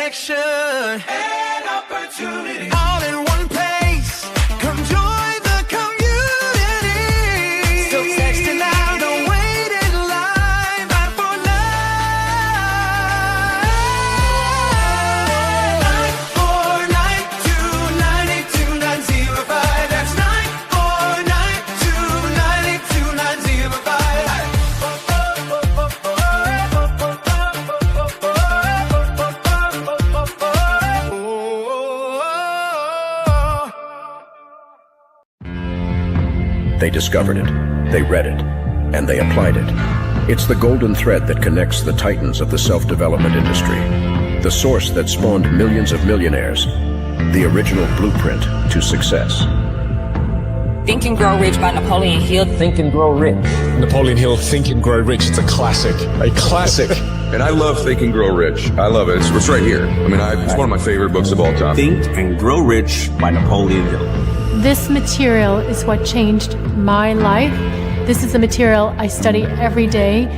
connection and opportunity. All in one place. Come join the community. So text it now, don't wait in line. Fight for love. 949-292-905. That's 949-292-905. They discovered it, they read it, and they applied it. It's the golden thread that connects the titans of the self-development industry, the source that spawned millions of millionaires, the original blueprint to success. Think and Grow Rich by Napoleon Hill. Think and Grow Rich. Napoleon Hill, Think and Grow Rich. It's a classic. A classic. And I love Think and Grow Rich. I love it. It's right here. I mean, it's one of my favorite books of all time. Think and Grow Rich by Napoleon Hill. This material is what changed my life. This is the material I study every day.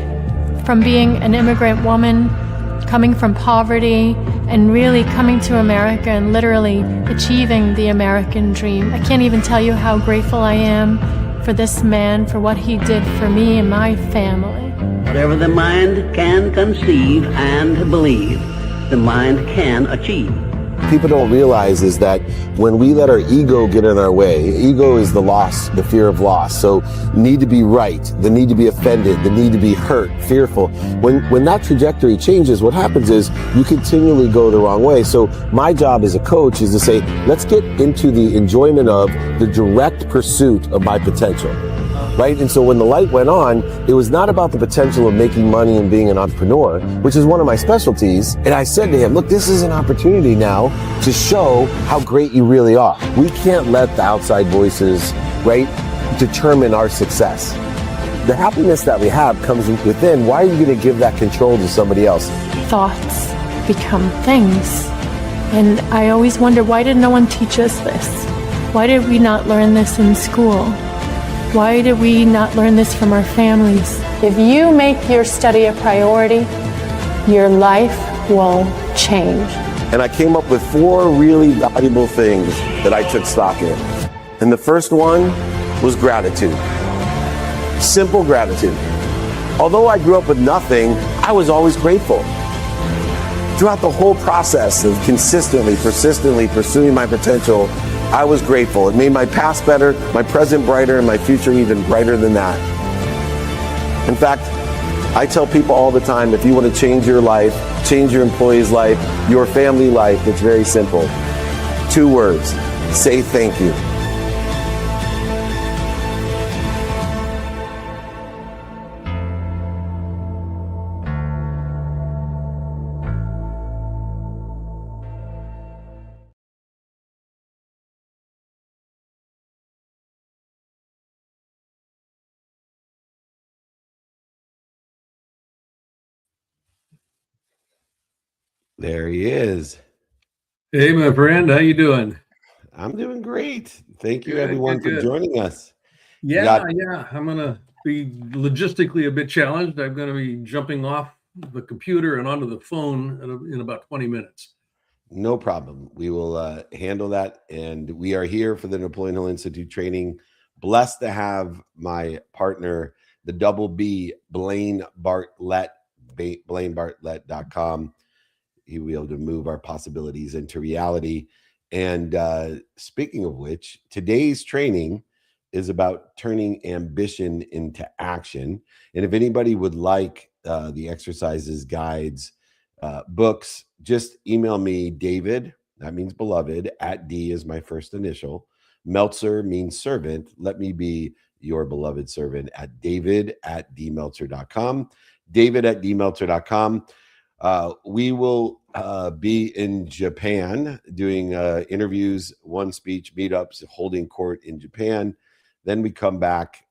From being an immigrant woman, coming from poverty, and really coming to America and literally achieving the American dream. I can't even tell you how grateful I am for this man, for what he did for me and my family. Whatever the mind can conceive and believe, the mind can achieve. People don't realize is that when we let our ego get in our way, ego is the loss, the fear of loss. So need to be right, the need to be offended, the need to be hurt, fearful. When that trajectory changes, what happens is you continually go the wrong way. So my job as a coach is to say, let's get into the enjoyment of the direct pursuit of my potential. Right? And so when the light went on, it was not about the potential of making money and being an entrepreneur, which is one of my specialties. And I said to him, look, this is an opportunity now to show how great you really are. We can't let the outside voices, right, determine our success. The happiness that we have comes within. Why are you going to give that control to somebody else? Thoughts become things. And I always wonder, why did no one teach us this? Why did we not learn this in school? Why did we not learn this from our families? If you make your study a priority, your life will change. And I came up with 4 really valuable things that I took stock in. And the first one was gratitude. Simple gratitude. Although I grew up with nothing, I was always grateful. Throughout the whole process of consistently, persistently pursuing my potential, I was grateful. It made my past better, my present brighter, and my future even brighter than that. In fact, I tell people all the time, if you want to change your life, change your employee's life, your family life, it's very simple. 2 words, say thank you. There he is. Hey, my friend, how you doing? I'm doing great. Thank you, Good, everyone, good, for joining us. Yeah. I'm going to be logistically a bit challenged. I'm going to be jumping off the computer and onto the phone in about 20 minutes. No problem. We will handle that. And we are here for the Napoleon Hill Institute training. Blessed to have my partner, the double B, Blaine Bartlett, BlaineBartlett.com. He will be able to move our possibilities into reality. And speaking of which, today's training is about turning ambition into action. And if anybody would like the exercises, guides, books, just email me, David, that means beloved, at D is my first initial. Meltzer means servant. Let me be your beloved servant at david@dmeltzer.com. David@dmeltzer.com. We will be in Japan doing interviews, one speech, meetups, holding court in Japan. Then we come back.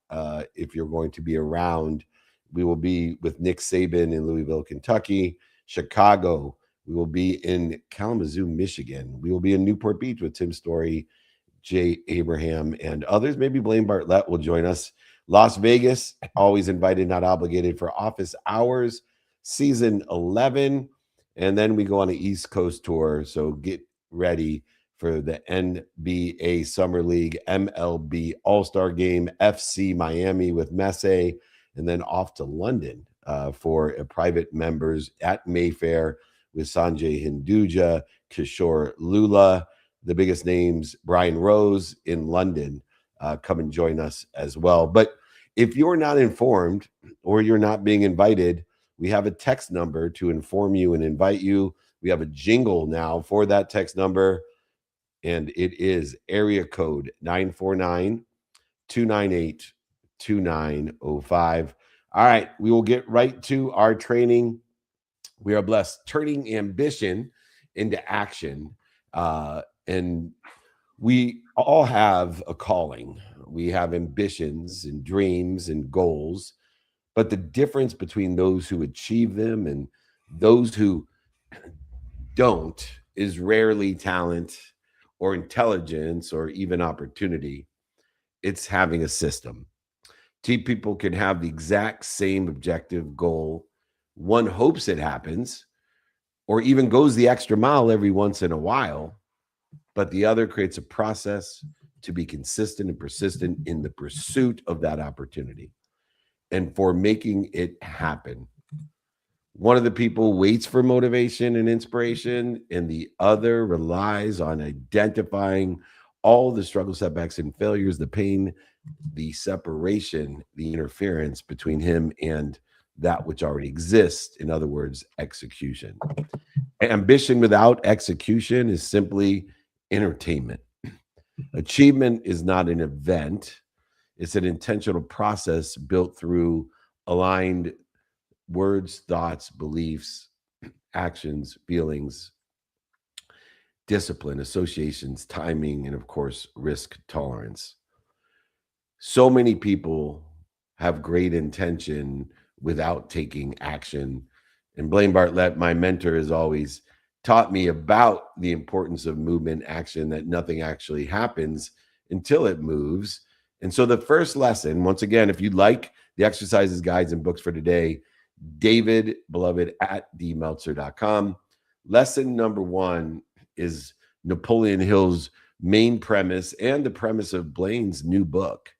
If you're going to be around, we will be with Nick Saban in Louisville, Kentucky, Chicago. We will be in Kalamazoo, Michigan. We will be in Newport Beach with Tim Story, Jay Abraham, and others. Maybe Blaine Bartlett will join us. Las Vegas, always invited, not obligated, for office hours. Season 11. And then we go on an East Coast tour. So get ready for the NBA Summer League, MLB All-Star Game, FC Miami with Messi, and then off to London for a private members at Mayfair with Sanjay Hinduja, Kishore Lula, the biggest names, Brian Rose in London. Come and join us as well. But if you're not informed or you're not being invited, we have a text number to inform you and invite you. We have a jingle now for that text number, and it is area code 949-298-2905. All right, we will get right to our training. We are blessed, turning ambition into action. And we all have a calling. We have ambitions and dreams and goals. But the difference between those who achieve them and those who don't is rarely talent or intelligence or even opportunity. It's having a system. Two people can have the exact same objective goal. One hopes it happens or even goes the extra mile every once in a while, but the other creates a process to be consistent and persistent in the pursuit of that opportunity and for making it happen. One of the people waits for motivation and inspiration, and the other relies on identifying all the struggles, setbacks, and failures, the pain, the separation, the interference between him and that which already exists. In other words, execution. Ambition without execution is simply entertainment. Achievement is not an event. It's an intentional process built through aligned words, thoughts, beliefs, actions, feelings, discipline, associations, timing, and of course, risk tolerance. So many people have great intention without taking action. And Blaine Bartlett, my mentor, has always taught me about the importance of movement, action, that nothing actually happens until it moves. And so the first lesson, once again, if you'd like the exercises, guides, and books for today, David Beloved at dmeltzer.com. Lesson number one is Napoleon Hill's main premise and the premise of Blaine's new book,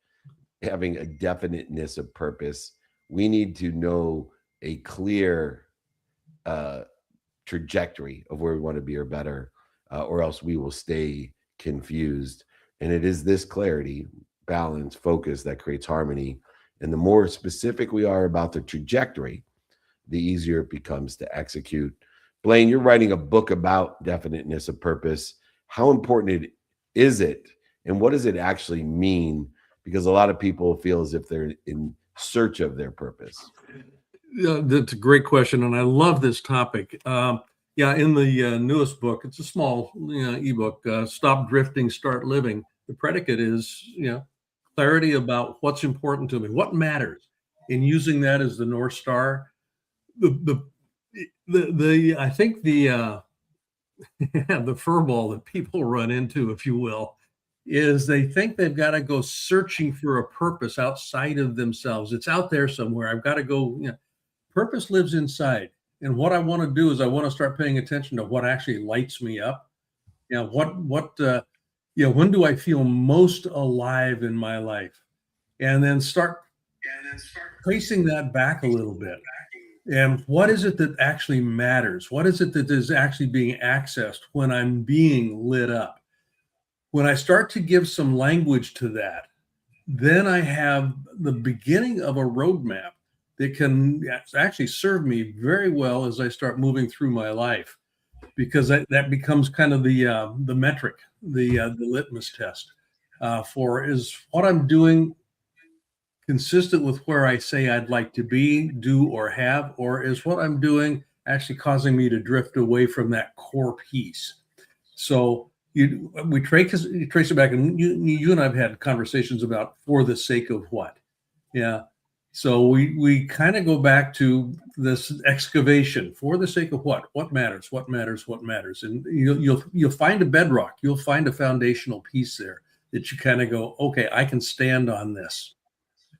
having a definiteness of purpose. We need to know a clear trajectory of where we want to be or better, or else we will stay confused. And it is this clarity, balance, focus that creates harmony. And the more specific we are about the trajectory, the easier it becomes to execute. Blaine, you're writing a book about definiteness of purpose. How important is it? And what does it actually mean? Because a lot of people feel as if they're in search of their purpose. That's a great question, and I love this topic. In the newest book, it's a small ebook, Stop Drifting, Start Living. The predicate is clarity about what's important to me, what matters, and using that as the North Star. I think the furball that people run into, if you will, is they think they've got to go searching for a purpose outside of themselves. It's out there somewhere. I've got to go. Purpose lives inside, and what I want to do is I want to start paying attention to what actually lights me up. When do I feel most alive in my life, and then start tracing that back a little bit. And what is it that actually matters? What is it that is actually being accessed when I'm being lit up? When I start to give some language to that, then I have the beginning of a roadmap that can actually serve me very well as I start moving through my life, because that becomes kind of the metric, the litmus test for is what I'm doing consistent with where I say I'd like to be, do, or have, or is what I'm doing actually causing me to drift away from that core piece? So we trace it back, and you and I've had conversations about for the sake of what. Yeah. So we kind of go back to this excavation for the sake of what matters, and you'll find a bedrock, you'll find a foundational piece there that you kind of go, okay, I can stand on this.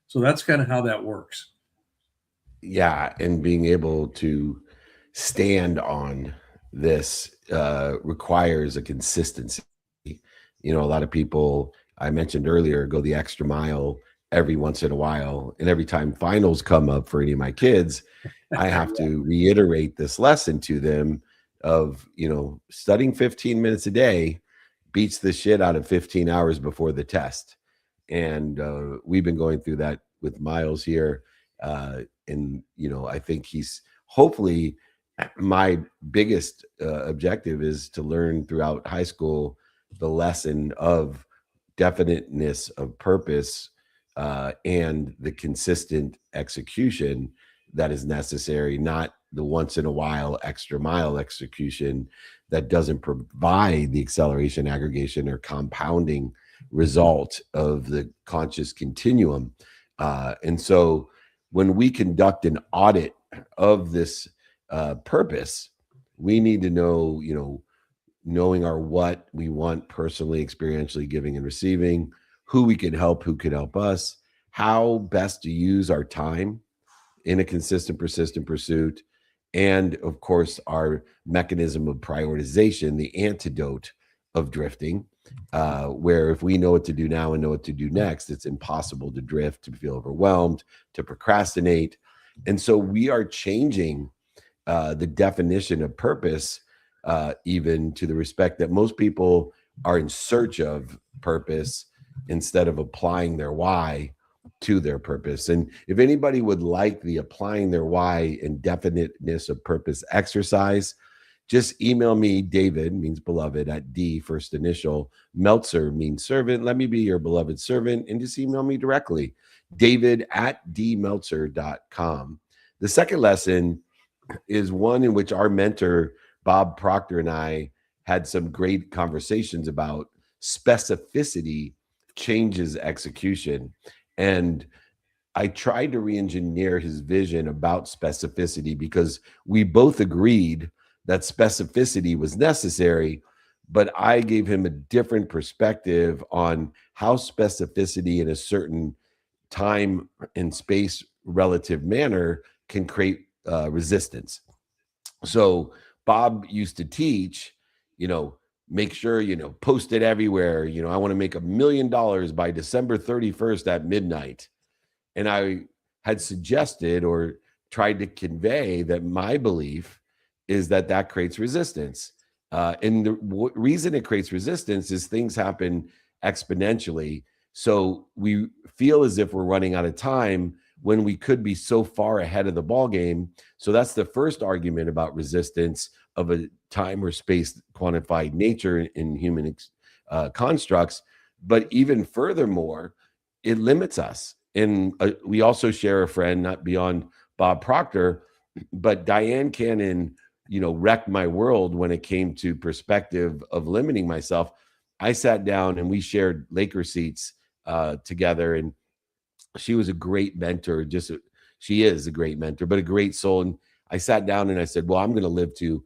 So that's kind of how that works. Yeah, and being able to stand on this requires a consistency. You know, a lot of people I mentioned earlier go the extra mile every once in a while. And every time finals come up for any of my kids, I have to reiterate this lesson to them of, you know, studying 15 minutes a day beats the shit out of 15 hours before the test. And we've been going through that with Miles here. And, you know, I think he's hopefully my biggest objective is to learn throughout high school the lesson of definiteness of purpose and the consistent execution that is necessary, not the once in a while extra mile execution that doesn't provide the acceleration, aggregation, or compounding result of the conscious continuum. And so when we conduct an audit of this purpose, we need to know, you know, knowing our what we want personally, experientially, giving and receiving, who we can help, who can help us, how best to use our time in a consistent, persistent pursuit, and of course, our mechanism of prioritization, the antidote of drifting, where if we know what to do now and know what to do next, it's impossible to drift, to feel overwhelmed, to procrastinate. And so we are changing the definition of purpose, even to the respect that most people are in search of purpose instead of applying their why to their purpose. And if anybody would like the applying their why and definiteness of purpose exercise, just email me. David means beloved at D, first initial. Meltzer means servant. Let me be your beloved servant. And just email me directly, David at dmeltzer.com. The second lesson is one in which our mentor, Bob Proctor, and I had some great conversations about specificity changes execution. And I tried to re-engineer his vision about specificity because we both agreed that specificity was necessary, but I gave him a different perspective on how specificity in a certain time and space relative manner can create resistance. So Bob used to teach, you know, make sure, you know, post it everywhere. You know, I want to make $1 million by December 31st at midnight. And I had suggested or tried to convey that my belief is that that creates resistance. And the reason it creates resistance is things happen exponentially. So we feel as if we're running out of time when we could be so far ahead of the ball game. So that's the first argument about resistance of a time or space quantified nature in human constructs. But even furthermore, it limits us. And we also share a friend, not beyond Bob Proctor, but Diane Cannon, you know, wrecked my world when it came to perspective of limiting myself. I sat down and we shared Laker seats together, and she was a great mentor. She is a great mentor, but a great soul. And I sat down and I said, well, I'm going to live to,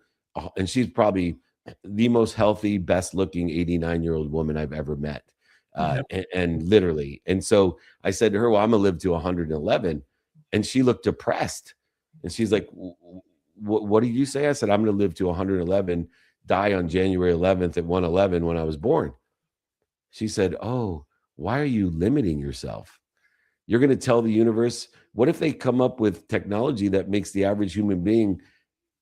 and she's probably the most healthy, best looking 89-year-old woman I've ever met. And literally. And so I said to her, well, I'm going to live to 111. And she looked depressed. And she's like, what did you say? I said, I'm going to live to 111, die on January 11th at 111 when I was born. She said, oh, why are you limiting yourself? You're going to tell the universe, what if they come up with technology that makes the average human being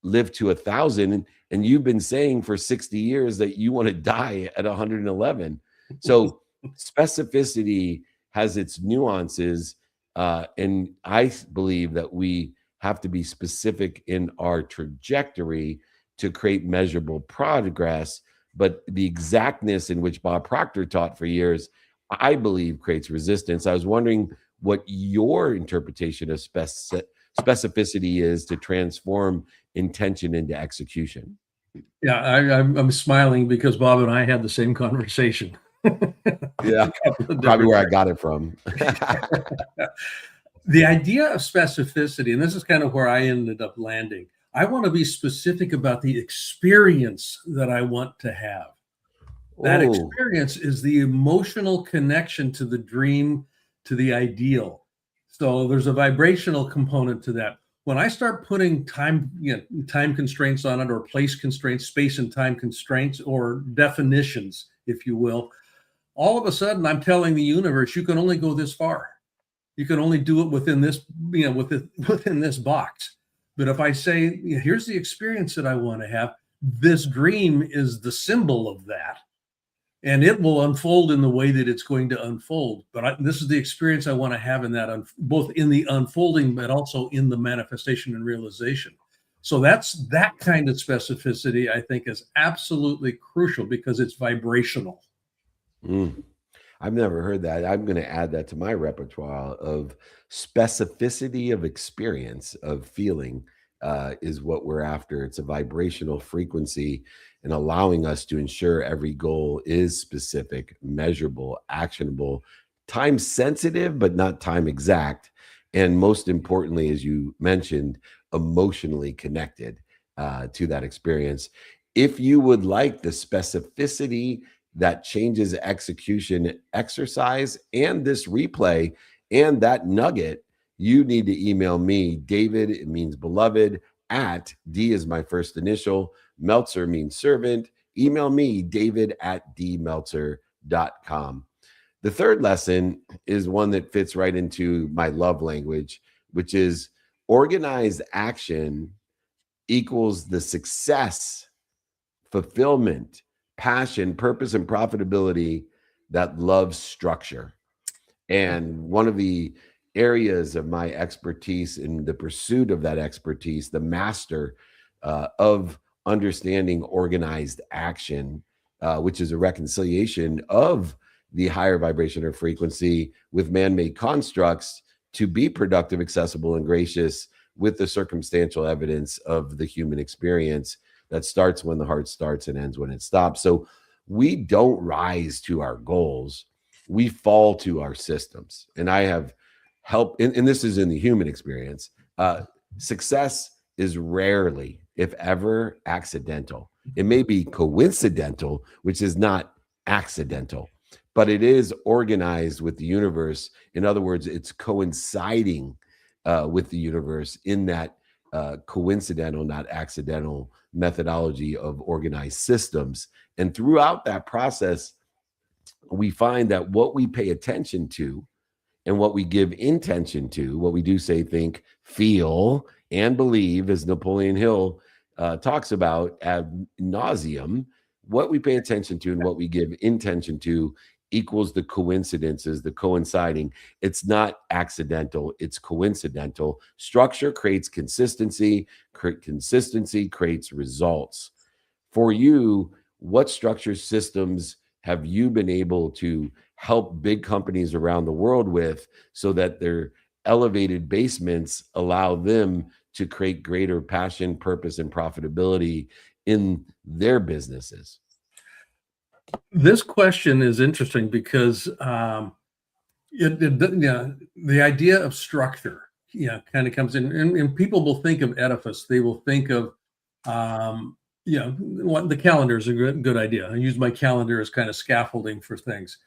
live to 1,000? And you've been saying for 60 years that you want to die at 111. So specificity has its nuances. And I believe that we have to be specific in our trajectory to create measurable progress. But the exactness in which Bob Proctor taught for years, I believe, creates resistance. I was wondering what your interpretation of specificity is to transform intention into execution. Yeah, I'm smiling because Bob and I had the same conversation. Yeah, probably where I got it from. The idea of specificity, and this is kind of where I ended up landing. I want to be specific about the experience that I want to have. That experience is the emotional connection to the dream, to the ideal. So there's a vibrational component to that. when I start putting time, time constraints on it, or place constraints, space and time constraints, or definitions, if you will, all of a sudden I'm telling the universe, you can only go this far. You can only do it within this, within this box. But if I say, here's the experience that I want to have, this dream is the symbol of that, and it will unfold in the way that it's going to unfold. But this is the experience I want to have in that, both in the unfolding, but also in the manifestation and realization. So that kind of specificity, I think, is absolutely crucial because it's vibrational. I've never heard that. I'm going to add that to my repertoire of specificity of experience, of feeling, is what we're after. It's a vibrational frequency and allowing us to ensure every goal is specific, measurable, actionable, time sensitive, but not time exact. And most importantly, as you mentioned, emotionally connected to that experience. If you would like the specificity that changes execution exercise and this replay and that nugget, you need to email me. David, it means beloved, at D is my first initial, Meltzer means servant. Email me, david@dmeltzer.com. The third lesson is one that fits right into my love language, which is organized action equals the success, fulfillment, passion, purpose, and profitability that loves structure. And one of the areas of my expertise in the pursuit of that expertise, the master of understanding organized action, which is a reconciliation of the higher vibration or frequency with man-made constructs to be productive, accessible, and gracious with the circumstantial evidence of the human experience that starts when the heart starts and ends when it stops. So we don't rise to our goals. We fall to our systems. And I have helped, and this is in the human experience, success is rarely, if ever, accidental. It may be coincidental, which is not accidental, but it is organized with the universe. In other words, it's coinciding with the universe in that coincidental, not accidental methodology of organized systems. And throughout that process, we find that what we pay attention to and what we give intention to, what we do, say, think, feel, and believe, as Napoleon Hill talks about ad nauseum, what we pay attention to and what we give intention to equals the coincidences, the coinciding. It's not accidental, it's coincidental. Structure creates consistency, consistency creates results. For you, what structure systems have you been able to help big companies around the world with so that their elevated basements allow them to create greater passion, purpose, and profitability in their businesses? This question is interesting because the idea of structure, kind of comes in, and people will think of edifice. They will think of, what the calendar is a good idea. I use my calendar as kind of scaffolding for things.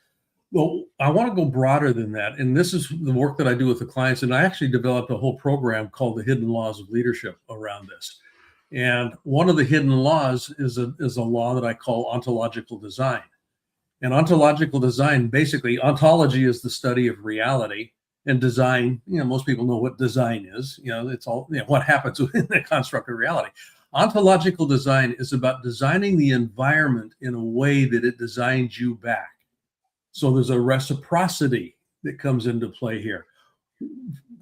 Well, I want to go broader than that, and this is the work that I do with the clients. And I actually developed a whole program called the Hidden Laws of Leadership around this. And one of the hidden laws is a law that I call ontological design. And ontological design, basically, ontology is the study of reality, and design, most people know what design is. It's all what happens within the construct of reality. Ontological design is about designing the environment in a way that it designs you back. So there's a reciprocity that comes into play here.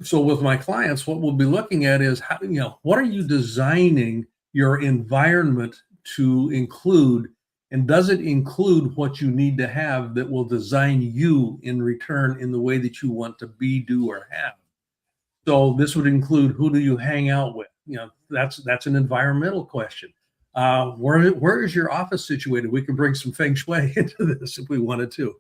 So with my clients, what we'll be looking at is how, what are you designing your environment to include, and does it include what you need to have that will design you in return in the way that you want to be, do, or have? So this would include, who do you hang out with? That's an environmental question. Where is your office situated? We can bring some feng shui into this if we wanted to.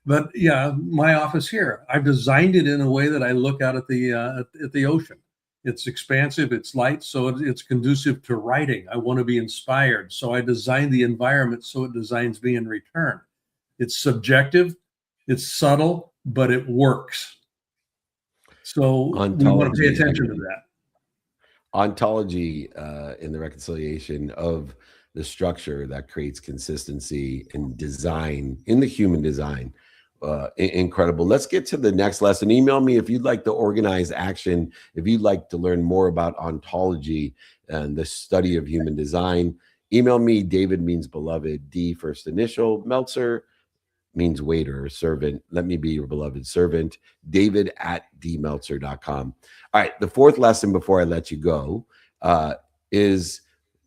But my office here, I've designed it in a way that I look out at the ocean. It's expansive, it's light, so it's conducive to writing. I want to be inspired, so I designed the environment so it designs me in return. It's subjective, it's subtle, but it works. So we want to pay attention to that. Ontology in the reconciliation of the structure that creates consistency and design in the human design. Incredible. Let's get to the next lesson. Email me if you'd like to organize action, if you'd like to learn more about ontology and the study of human design. Email me. David means beloved, D first initial, Meltzer means waiter or servant. Let me be your beloved servant. David@dmeltzer.com. All right. The fourth lesson before I let you go is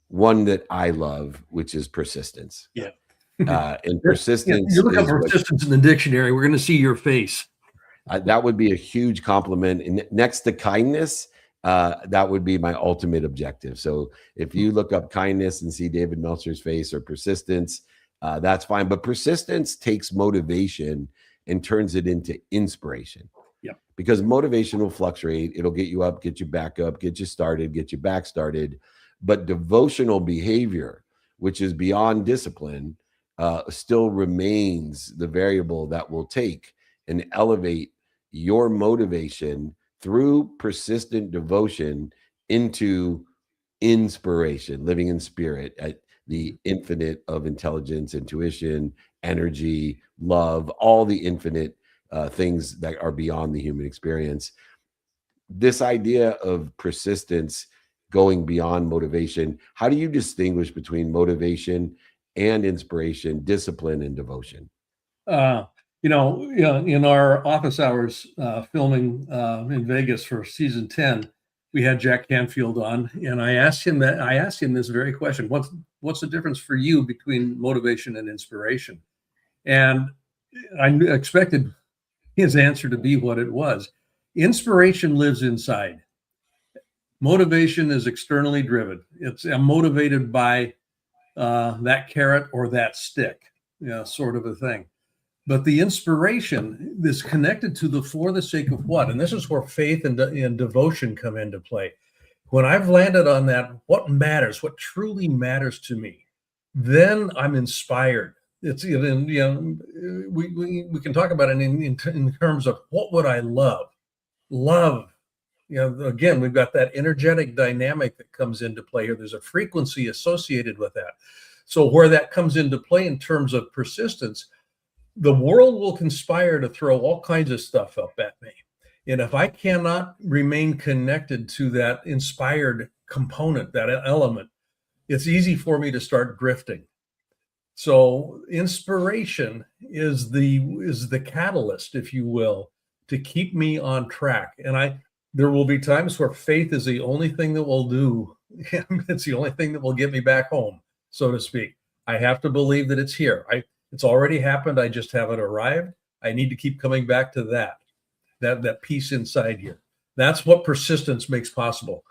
one that I love, which is persistence. Yeah. And persistence. You look up persistence in the dictionary, we're going to see your face. That would be a huge compliment. And next to kindness, that would be my ultimate objective. So if you look up kindness and see David Meltzer's face, or persistence, that's fine. But persistence takes motivation and turns it into inspiration. Yeah. Because motivation will fluctuate. It'll get you up, get you back up, get you started, get you back started. But devotional behavior, which is beyond discipline, still remains the variable that will take and elevate your motivation through persistent devotion into inspiration, living in spirit at the infinite of intelligence, intuition, energy, love, all the infinite things that are beyond the human experience. This idea of persistence going beyond motivation, how do you distinguish between motivation and inspiration, discipline and devotion? In our office hours filming in Vegas for season 10, we had Jack Canfield on, and I asked him this very question: What's the difference for you between motivation and inspiration? And I expected his answer to be what it was. Inspiration lives inside. Motivation is externally driven. I'm motivated by that carrot or that stick, sort of a thing. But the inspiration is connected to the for the sake of what? And this is where faith and devotion come into play. When I've landed on that, what matters, what truly matters to me, then I'm inspired. It's, we can talk about it in terms of what would I love? Love. Again, we've got that energetic dynamic that comes into play here. There's a frequency associated with that. So where that comes into play in terms of persistence, the world will conspire to throw all kinds of stuff up at me. And if I cannot remain connected to that inspired component, that element, it's easy for me to start drifting. So inspiration is the catalyst, if you will, to keep me on track. And there will be times where faith is the only thing that will do. It's the only thing that will get me back home, so to speak. I have to believe that it's here. It's already happened. I just haven't arrived. I need to keep coming back to that piece inside here. That's what persistence makes possible.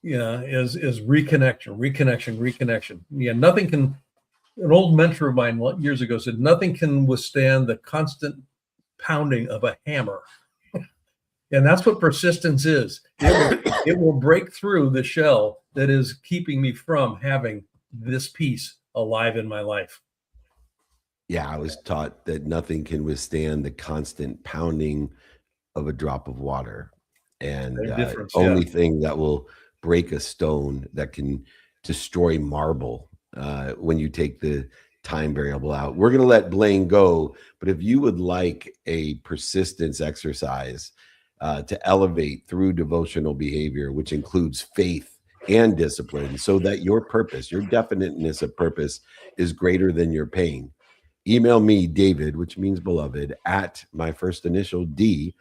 Is reconnection. Yeah, nothing can. An old mentor of mine years ago said, nothing can withstand the constant pounding of a hammer. And that's what persistence is. It will break through the shell that is keeping me from having this piece alive in my life. Yeah, I was taught that nothing can withstand the constant pounding of a drop of water. And only thing that will break a stone, that can destroy marble when you take the time variable out. We're going to let Blaine go, but if you would like a persistence exercise to elevate through devotional behavior, which includes faith and discipline, so that your purpose, your definiteness of purpose, is greater than your pain, email me, David, which means beloved, at my first initial D,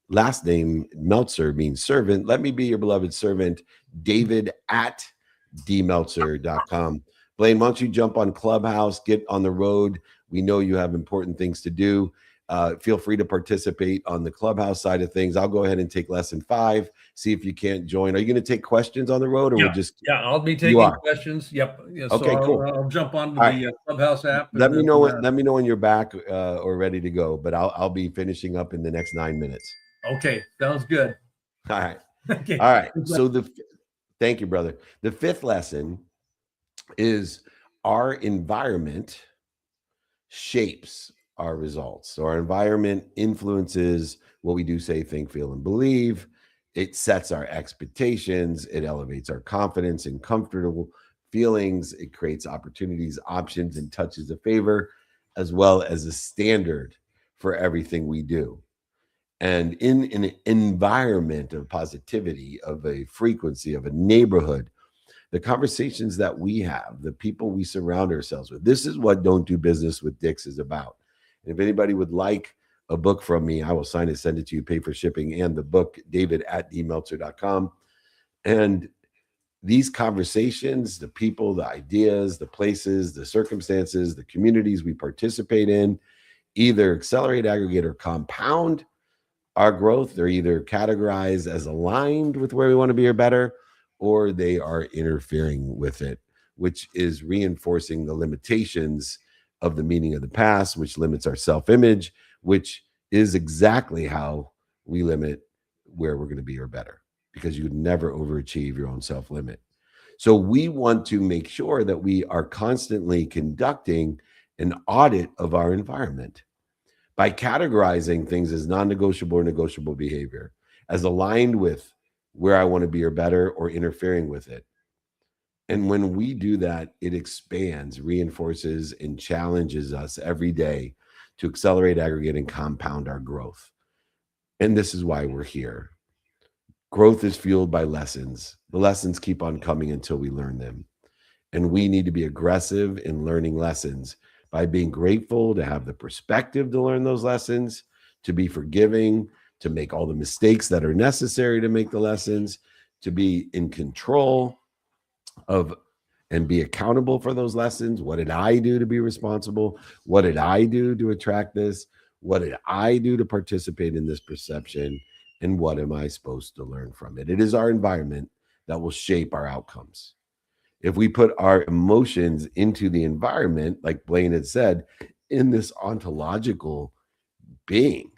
last name Meltzer means servant. Let me be your beloved servant, David@dmeltzer.com. Blaine, why don't you jump on Clubhouse, get on the road? We know you have important things to do. Feel free to participate on the Clubhouse side of things. I'll go ahead and take lesson 5. See if you can't join. Are you going to take questions on the road, or we'll just? Yeah, I'll be taking questions. Yep. Yeah, so okay, cool. I'll jump on the Clubhouse app. Let me know when you're back or ready to go. But I'll be finishing up in the next 9 minutes. Okay, sounds good. All right. Okay. All right. So thank you, brother. The 5th lesson is our environment shapes our results. So our environment influences what we do, say, think, feel, and believe. It sets our expectations. It elevates our confidence and comfortable feelings. It creates opportunities, options, and touches of favor, as well as a standard for everything we do. And in an environment of positivity, of a frequency, of a neighborhood, the conversations that we have, the people we surround ourselves with, this is what Don't Do Business with Dicks is about. And if anybody would like a book from me, I will sign it, send it to you, pay for shipping and the book, david@dmeltzer.com. And these conversations, the people, the ideas, the places, the circumstances, the communities we participate in, either accelerate, aggregate, or compound our growth. They're either categorized as aligned with where we want to be or better, or they are interfering with it, which is reinforcing the limitations of the meaning of the past, which limits our self-image, which is exactly how we limit where we're going to be or better, because you would never overachieve your own self-limit. So we want to make sure that we are constantly conducting an audit of our environment by categorizing things as non-negotiable or negotiable behavior, as aligned with where I want to be or better, or interfering with it. And when we do that, it expands, reinforces, and challenges us every day to accelerate, aggregate, and compound our growth. And this is why we're here. Growth is fueled by lessons. The lessons keep on coming until we learn them. And we need to be aggressive in learning lessons by being grateful to have the perspective to learn those lessons, to be forgiving, to make all the mistakes that are necessary to make the lessons, to be in control of and be accountable for those lessons. What did I do to be responsible? What did I do to attract this? What did I do to participate in this perception? And what am I supposed to learn from it? It is our environment that will shape our outcomes. If we put our emotions into the environment, like Blaine had said, in this ontological being,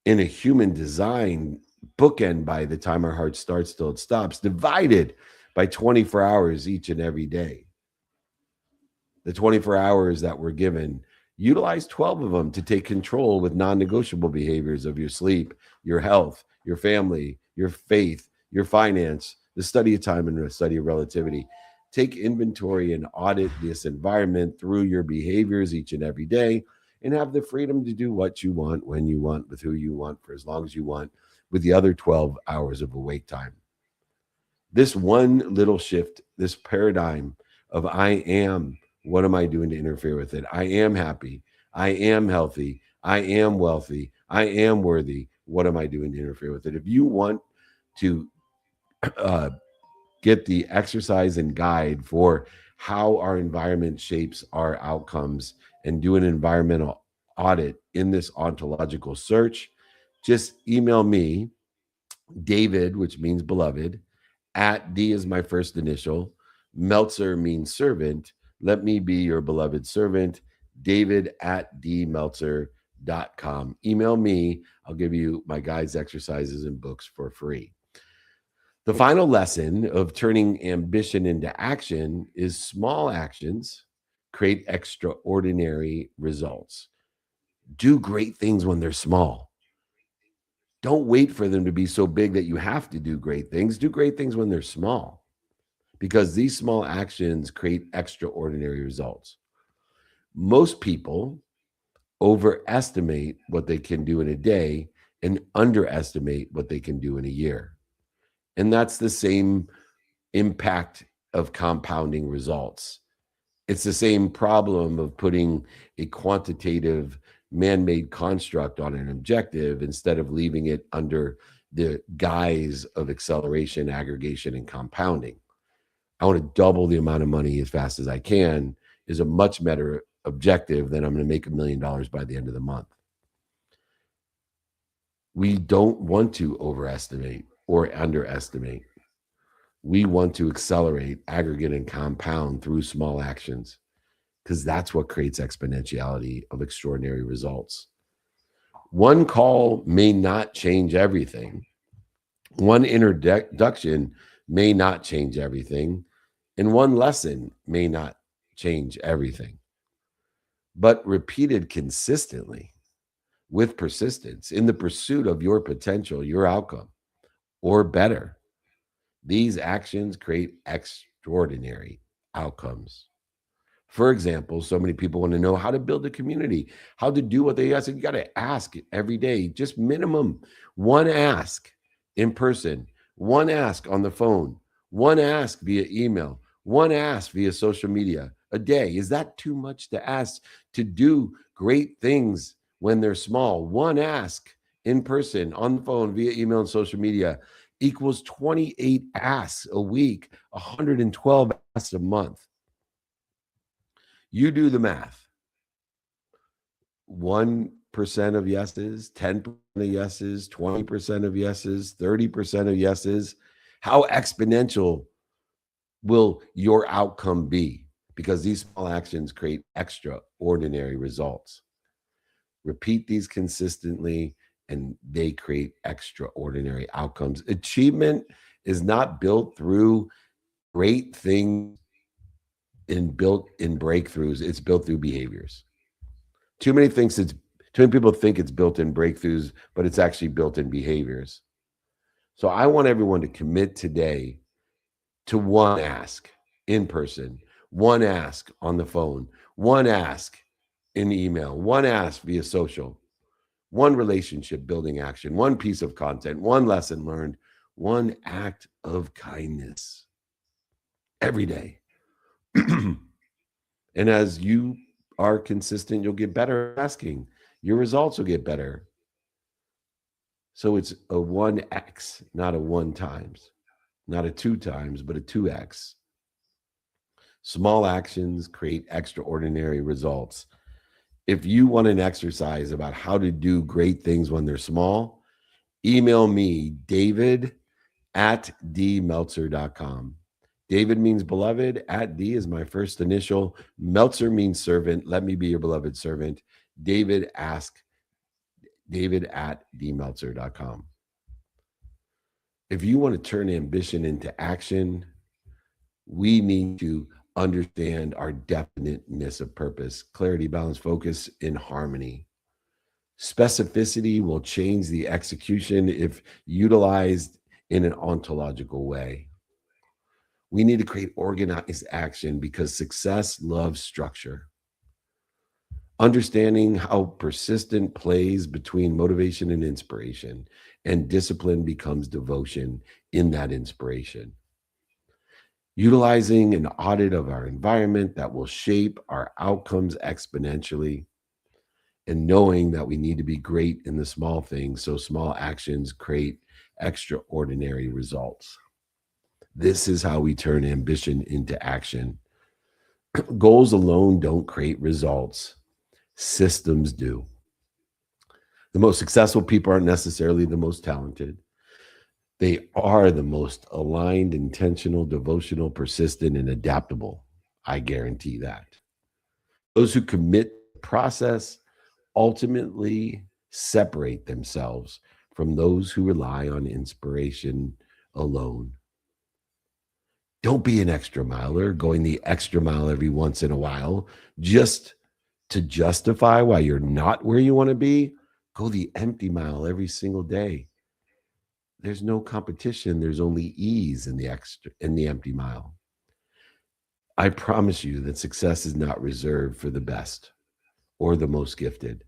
in a human design bookend by the time our heart starts till it stops, divided by 24 hours each and every day. The 24 hours that we're given, utilize 12 of them to take control with non-negotiable behaviors of your sleep, your health, your family, your faith, your finance, the study of time, and the study of relativity. Take inventory and audit this environment through your behaviors each and every day, and have the freedom to do what you want, when you want, with who you want, for as long as you want, with the other 12 hours of awake time. This one little shift, this paradigm of I am, what am I doing to interfere with it? I am happy. I am healthy. I am wealthy. I am worthy. What am I doing to interfere with it? If you want to get the exercise and guide for how our environment shapes our outcomes and do an environmental audit in this ontological search, just email me, David, which means beloved, at D is my first initial, Meltzer means servant. Let me be your beloved servant, david@dmeltzer.com. Email me. I'll give you my guides, exercises, and books for free. The final lesson of turning ambition into action is small actions create extraordinary results. Do great things when they're small. Don't wait for them to be so big that you have to do great things. Do great things when they're small, because these small actions create extraordinary results. Most people overestimate what they can do in a day and underestimate what they can do in a year. And that's the same impact of compounding results. It's the same problem of putting a quantitative man-made construct on an objective instead of leaving it under the guise of acceleration, aggregation, and compounding. I want to double the amount of money as fast as I can is a much better objective than I'm going to make $1 million by the end of the month. We don't want to overestimate or underestimate. We want to accelerate, aggregate, and compound through small actions, because that's what creates exponentiality of extraordinary results. One call may not change everything. One introduction may not change everything. And one lesson may not change everything. But repeated consistently with persistence in the pursuit of your potential, your outcome, or better. These actions create extraordinary outcomes. For example, so many people want to know how to build a community, how to do what they ask. You got to ask every day, just minimum one ask in person, one ask on the phone, one ask via email, one ask via social media a day. Is that too much to ask to do great things when they're small? One ask in person, on the phone, via email and social media equals 28 asks a week, 112 asks a month. You do the math. 1% of yeses, 10% of yeses, 20% of yeses, 30% of yeses. How exponential will your outcome be? Because these small actions create extraordinary results. Repeat these consistently, and they create extraordinary outcomes. Achievement is not built through great things and built in breakthroughs. It's built through behaviors. Too many people think it's built in breakthroughs, but it's actually built in behaviors. So I want everyone to commit today to one ask in person, one ask on the phone, one ask in email, one ask via social, one relationship building action, one piece of content, one lesson learned, one act of kindness every day. And as you are consistent, you'll get better at asking. Your results will get better. So it's a 1x, not a 1 times, not a 2 times, but a 2x. Small actions create extraordinary results. If you want an exercise about how to do great things when they're small, email me, david@dmeltzer.com. David means beloved. @D is my first initial. Meltzer means servant. Let me be your beloved servant. David@dmeltzer.com. If you want to turn ambition into action, we need to understand our definiteness of purpose, clarity, balance, focus, and harmony. Specificity will change the execution if utilized in an ontological way. We need to create organized action because success loves structure. Understanding how persistent plays between motivation and inspiration, and discipline becomes devotion in that inspiration. Utilizing an audit of our environment that will shape our outcomes exponentially, and knowing that we need to be great in the small things so small actions create extraordinary results. This is how we turn ambition into action. Goals alone don't create results. Systems do. The most successful people aren't necessarily the most talented. They are the most aligned, intentional, devotional, persistent, and adaptable. I guarantee that. Those who commit to the process ultimately separate themselves from those who rely on inspiration alone. Don't be an extra miler going the extra mile every once in a while just to justify why you're not where you want to be. Go the empty mile every single day. There's no competition. There's only ease in the empty mile. I promise you that success is not reserved for the best or the most gifted.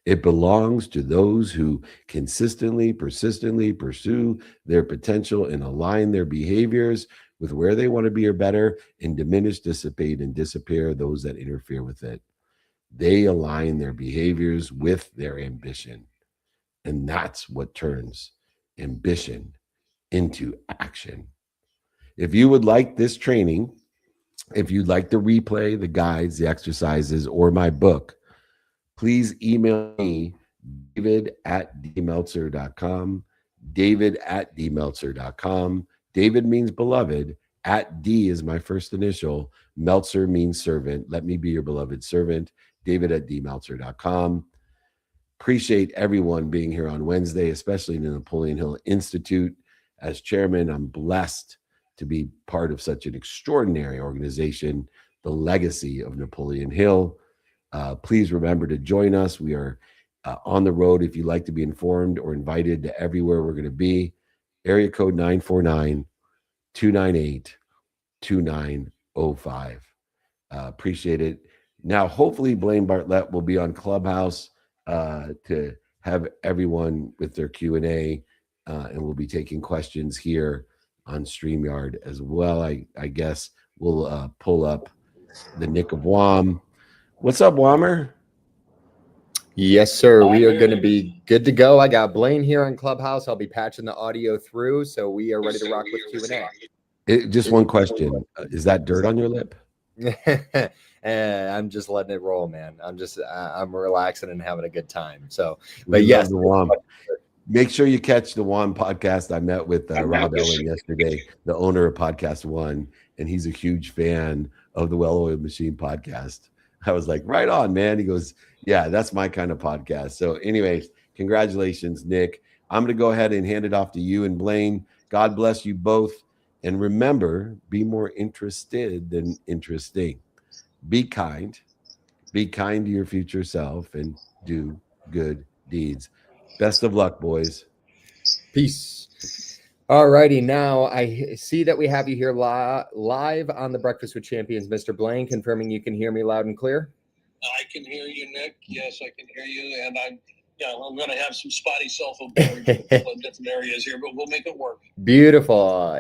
It belongs to those who consistently, persistently pursue their potential and align their behaviors with where they want to be or better, and diminish, dissipate, and disappear those that interfere with it. They align their behaviors with their ambition. And that's what turns ambition into action. If you would like this training, if you'd like the replay, the guides, the exercises, or my book, please email me, david@dmeltzer.com, david@dmeltzer.com. David means beloved. @D is my first initial. Meltzer means servant. Let me be your beloved servant. david@dmeltzer.com. Appreciate everyone being here on Wednesday, especially in the Napoleon Hill Institute. As chairman, I'm blessed to be part of such an extraordinary organization, the legacy of Napoleon Hill. Please remember to join us. We are on the road. If you'd like to be informed or invited to everywhere we're going to be, area code 949-298-2905. Appreciate it. Now, hopefully Blaine Bartlett will be on Clubhouse to have everyone with their Q&A, and we'll be taking questions here on StreamYard as well. I guess we'll pull up the Nick of Wam. What's up, Wammer? Yes, sir. We are going to be good to go. I got Blaine here on Clubhouse. I'll be patching the audio through, so we are ready to rock with Q&A. Just one question. Is that dirt on your lip? I'm just letting it roll, man. I'm relaxing and having a good time. So, but yes, the Wam. Make sure you catch the Wam podcast. I met with Rob Ellen yesterday, the owner of Podcast One, and he's a huge fan of the Well-Oiled Machine podcast. I was like, right on, man. He goes, yeah, that's my kind of podcast. So anyways, congratulations, Nick. I'm going to go ahead and hand it off to you and Blaine. God bless you both. And remember, be more interested than interesting. Be kind to your future self, and do good deeds. Best of luck, boys. Peace. All righty. Now I see that we have you here live on the Breakfast with Champions, Mr. Blaine, confirming you can hear me loud and clear. I can hear you, Nick. Yes, I can hear you. And I'm going to have some spotty cell phone coverage in different areas here, but we'll make it work. Beautiful.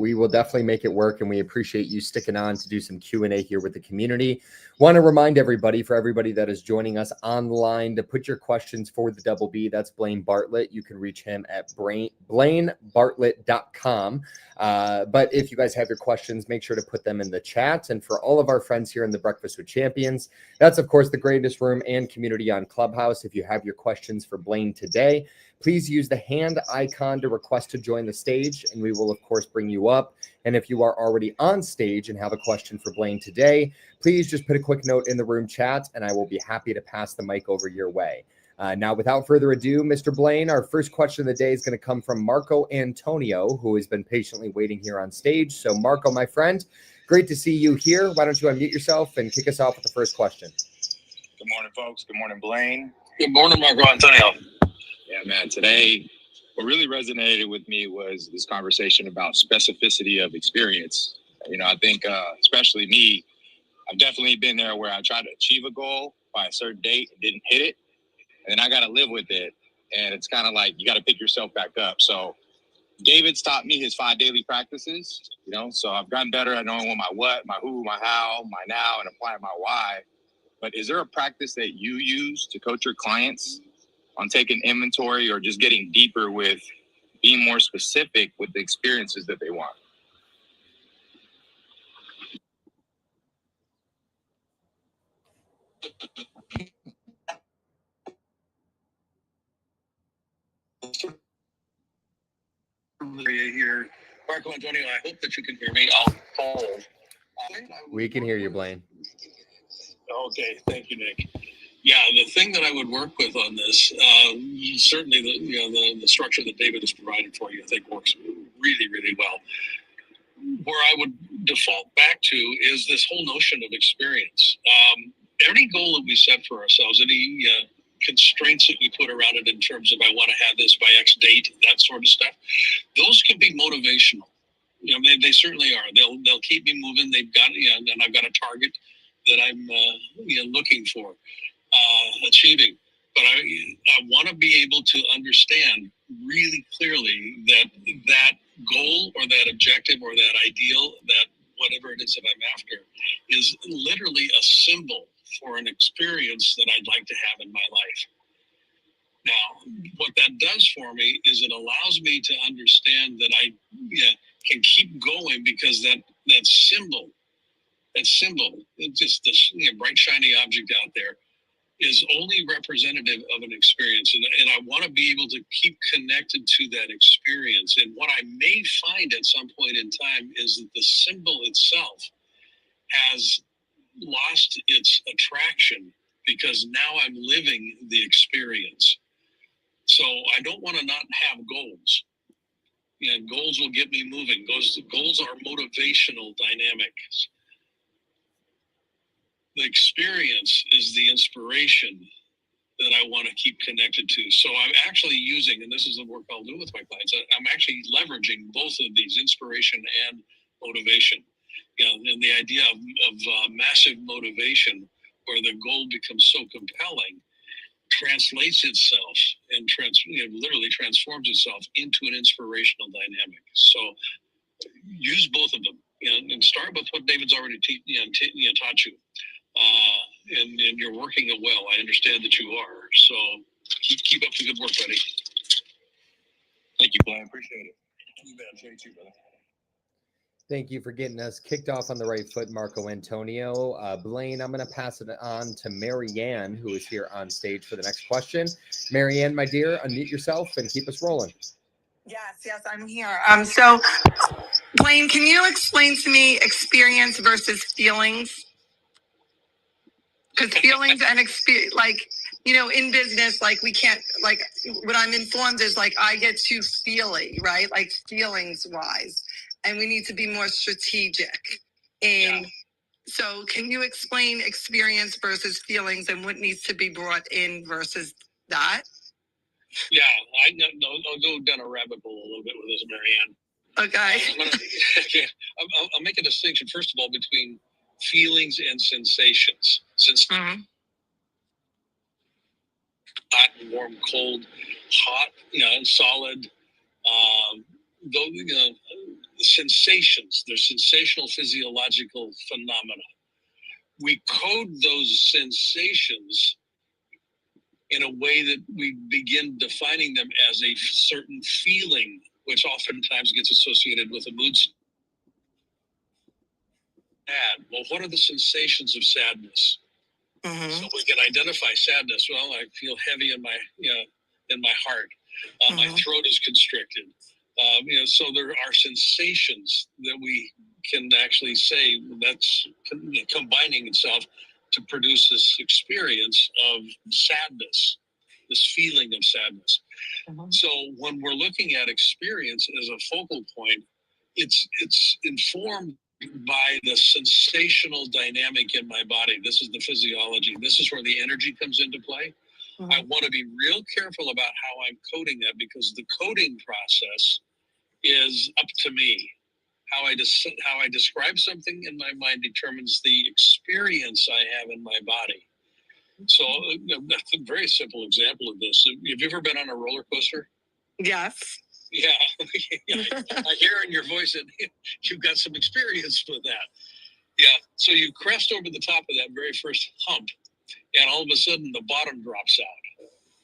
We will definitely make it work, and we appreciate you sticking on to do some Q&A here with the community. Want to remind everybody, for everybody that is joining us online, to put your questions for the Double B. That's Blaine Bartlett. You can reach him at blainebartlett.com. But if you guys have your questions, make sure to put them in the chat. And for all of our friends here in the Breakfast with Champions, that's, of course, the greatest room and community on Clubhouse. If you have your questions for Blaine today, please use the hand icon to request to join the stage, and we will, of course, bring you up. And if you are already on stage and have a question for Blaine today, please just put a quick note in the room chat, and I will be happy to pass the mic over your way. Now, without further ado, Mr. Blaine, our first question of the day is going to come from Marco Antonio, who has been patiently waiting here on stage. So, Marco, my friend, great to see you here. Why don't you unmute yourself and kick us off with the first question? Good morning, folks. Good morning, Blaine. Good morning, Marco Antonio. Yeah, man. Today, what really resonated with me was this conversation about specificity of experience. I think, especially me, I've definitely been there where I tried to achieve a goal by a certain date and didn't hit it. And then I got to live with it. And it's kind of like you got to pick yourself back up. So David's taught me his 5 daily practices, so I've gotten better at knowing my what, my who, my how, my now, and applying my why. But is there a practice that you use to coach your clients on taking inventory or just getting deeper with being more specific with the experiences that they want? Here, Marco Antonio, I hope that you can hear me. I'll call. We can hear you, Blaine. Okay, thank you, Nick. Yeah, the thing that I would work with on this, certainly the structure that David has provided for you, I think works really, really well. Where I would default back to is this whole notion of experience. Any goal that we set for ourselves, any constraints that we put around it in terms of I want to have this by X date, that sort of stuff, those can be motivational. They certainly are. They'll keep me moving. They've got and I've got a target that I'm looking for achieving. But I want to be able to understand really clearly that goal or that objective or that ideal, that whatever it is that I'm after, is literally a symbol for an experience that I'd like to have in my life. Now, what that does for me is it allows me to understand that I can keep going because that symbol, it's just this bright, shiny object out there, is only representative of an experience. And I want to be able to keep connected to that experience. And what I may find at some point in time is that the symbol itself has lost its attraction because now I'm living the experience. So I don't want to not have goals. Goals will get me moving. Goals are motivational dynamics. The experience is the inspiration that I want to keep connected to. So I'm actually using, and this is the work I'll do with my clients, I'm actually leveraging both of these, inspiration and motivation. You know, and the idea of massive motivation, where the goal becomes so compelling, translates itself and literally transforms itself into an inspirational dynamic. So use both of them, and start with what David's already taught you. And you're working it well. I understand that you are. So keep up the good work, buddy. Thank you, Blaine. Appreciate it. You bet. Thank you, brother. Thank you for getting us kicked off on the right foot, Marco Antonio. Blaine, I'm going to pass it on to Marianne, who is here on stage for the next question. Marianne, my dear, unmute yourself and keep us rolling. Yes, I'm here. So, Blaine, can you explain to me experience versus feelings? Because feelings and experience, in business, we can't, what I'm informed is I get too feely, right? Feelings wise, and we need to be more strategic. So can you explain experience versus feelings and what needs to be brought in versus that? Yeah, I'll go down a rabbit hole a little bit with this, Marianne. Okay. I'll make a distinction, first of all, between feelings and sensations. Hot and warm, cold, hot, and solid. Sensations, they're sensational physiological phenomena. We code those sensations in a way that we begin defining them as a certain feeling, which oftentimes gets associated with a mood. Sad. Well, what are the sensations of sadness? So we can identify sadness. Well, I feel heavy in my heart. My throat is constricted. So there are sensations that we can actually say that's combining itself to produce this experience of sadness, this feeling of sadness. So when we're looking at experience as a focal point, it's informed by the sensational dynamic in my body. This is the physiology. This is where the energy comes into play. I want to be real careful about how I'm coding that, because the coding process is up to me. How I describe something in my mind determines the experience I have in my body. So that's a very simple example of this. Have you ever been on a roller coaster? Yes. Yeah. I hear in your voice that you've got some experience with that. Yeah. So you crest over the top of that very first hump, and all of a sudden the bottom drops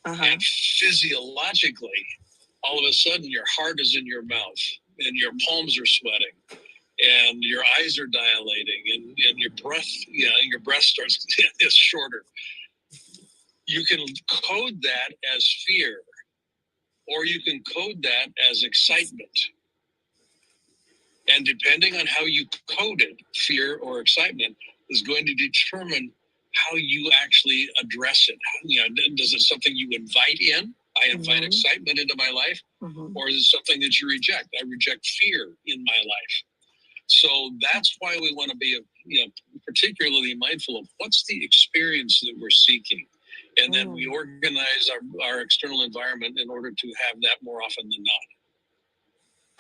out. And physiologically, all of a sudden your heart is in your mouth, and your palms are sweating, and your eyes are dilating, and your breath, your breath starts is shorter. You can code that as fear, or you can code that as excitement. And depending on how you code it, fear or excitement is going to determine how you actually address it. Does it something you invite in? I invite excitement into my life, or is it something that you reject? I reject fear in my life. So that's why we want to be, particularly mindful of what's the experience that we're seeking. And then we organize our external environment in order to have that more often than not.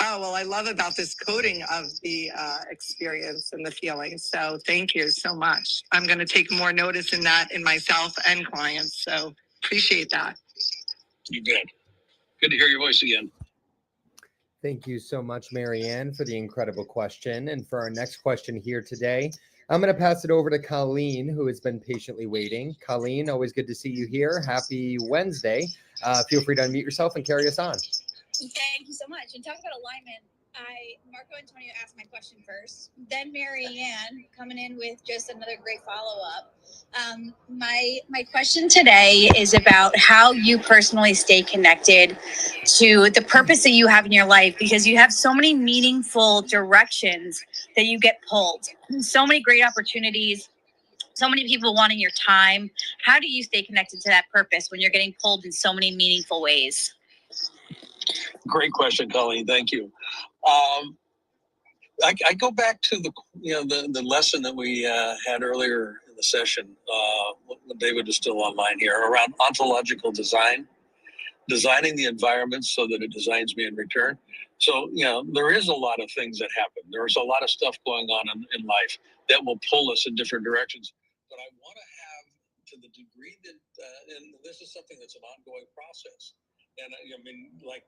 Oh, well, I love about this coding of the experience and the feelings. So thank you so much. I'm going to take more notice in that in myself and clients. So appreciate that. You bet. Good to hear your voice again. Thank you so much, Marianne, for the incredible question. And for our next question here today, I'm going to pass it over to Colleen, who has been patiently waiting. Colleen, always good to see you here. Happy Wednesday. Feel free to unmute yourself and carry us on. Thank you so much. And talk about alignment. Marco Antonio asked my question first, then Marianne coming in with just another great follow-up. My question today is about how you personally stay connected to the purpose that you have in your life, because you have so many meaningful directions that you get pulled, so many great opportunities, so many people wanting your time. How do you stay connected to that purpose when you're getting pulled in so many meaningful ways? Great question, Colleen. Thank you. I go back to the lesson that we had earlier in the session when David is still online here around ontological design, designing the environment so that it designs me in return. So, there is a lot of things that happen. There's a lot of stuff going on in life that will pull us in different directions. But I want to have, to the degree that, and this is something that's an ongoing process. And I mean, like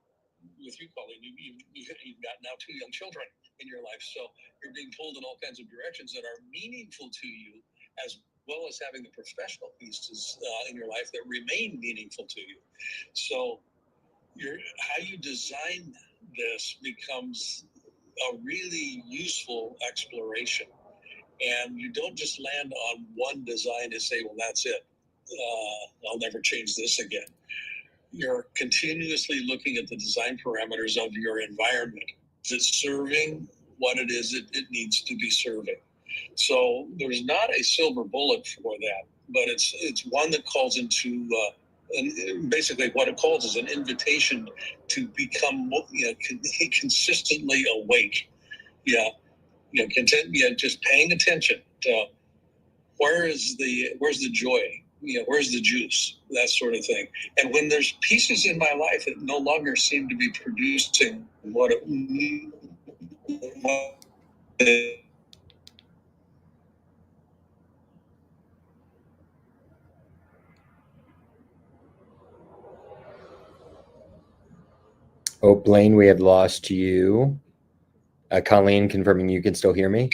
with you, Colleen, you've got now 2 young children in your life. So you're being pulled in all kinds of directions that are meaningful to you, as well as having the professional pieces in your life that remain meaningful to you. So how you design this becomes a really useful exploration. And you don't just land on one design and say, well, that's it. I'll never change this again. You're continuously looking at the design parameters of your environment. Is it serving what it is it needs to be serving? So there's not a silver bullet for that, but it's one that calls into and basically what it calls is an invitation to become consistently awake. Just paying attention to where's the joy, where's the juice, that sort of thing. And when there's pieces in my life that no longer seem to be producing what it Oh, Blaine, we had lost you. Colleen, confirming you can still hear me?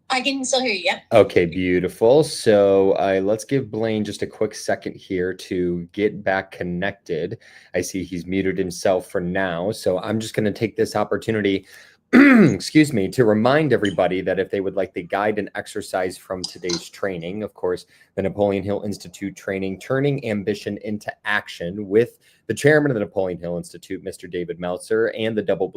I can still hear you. Yep. Okay, beautiful. So let's give Blaine just a quick second here to get back connected. I see he's muted himself for now. So I'm just going to take this opportunity, excuse me, to remind everybody that if they would like the guide and exercise from today's training, of course, the Napoleon Hill Institute training, Turning Ambition into Action, with the chairman of the Napoleon Hill Institute, Mr. David Meltzer, and the double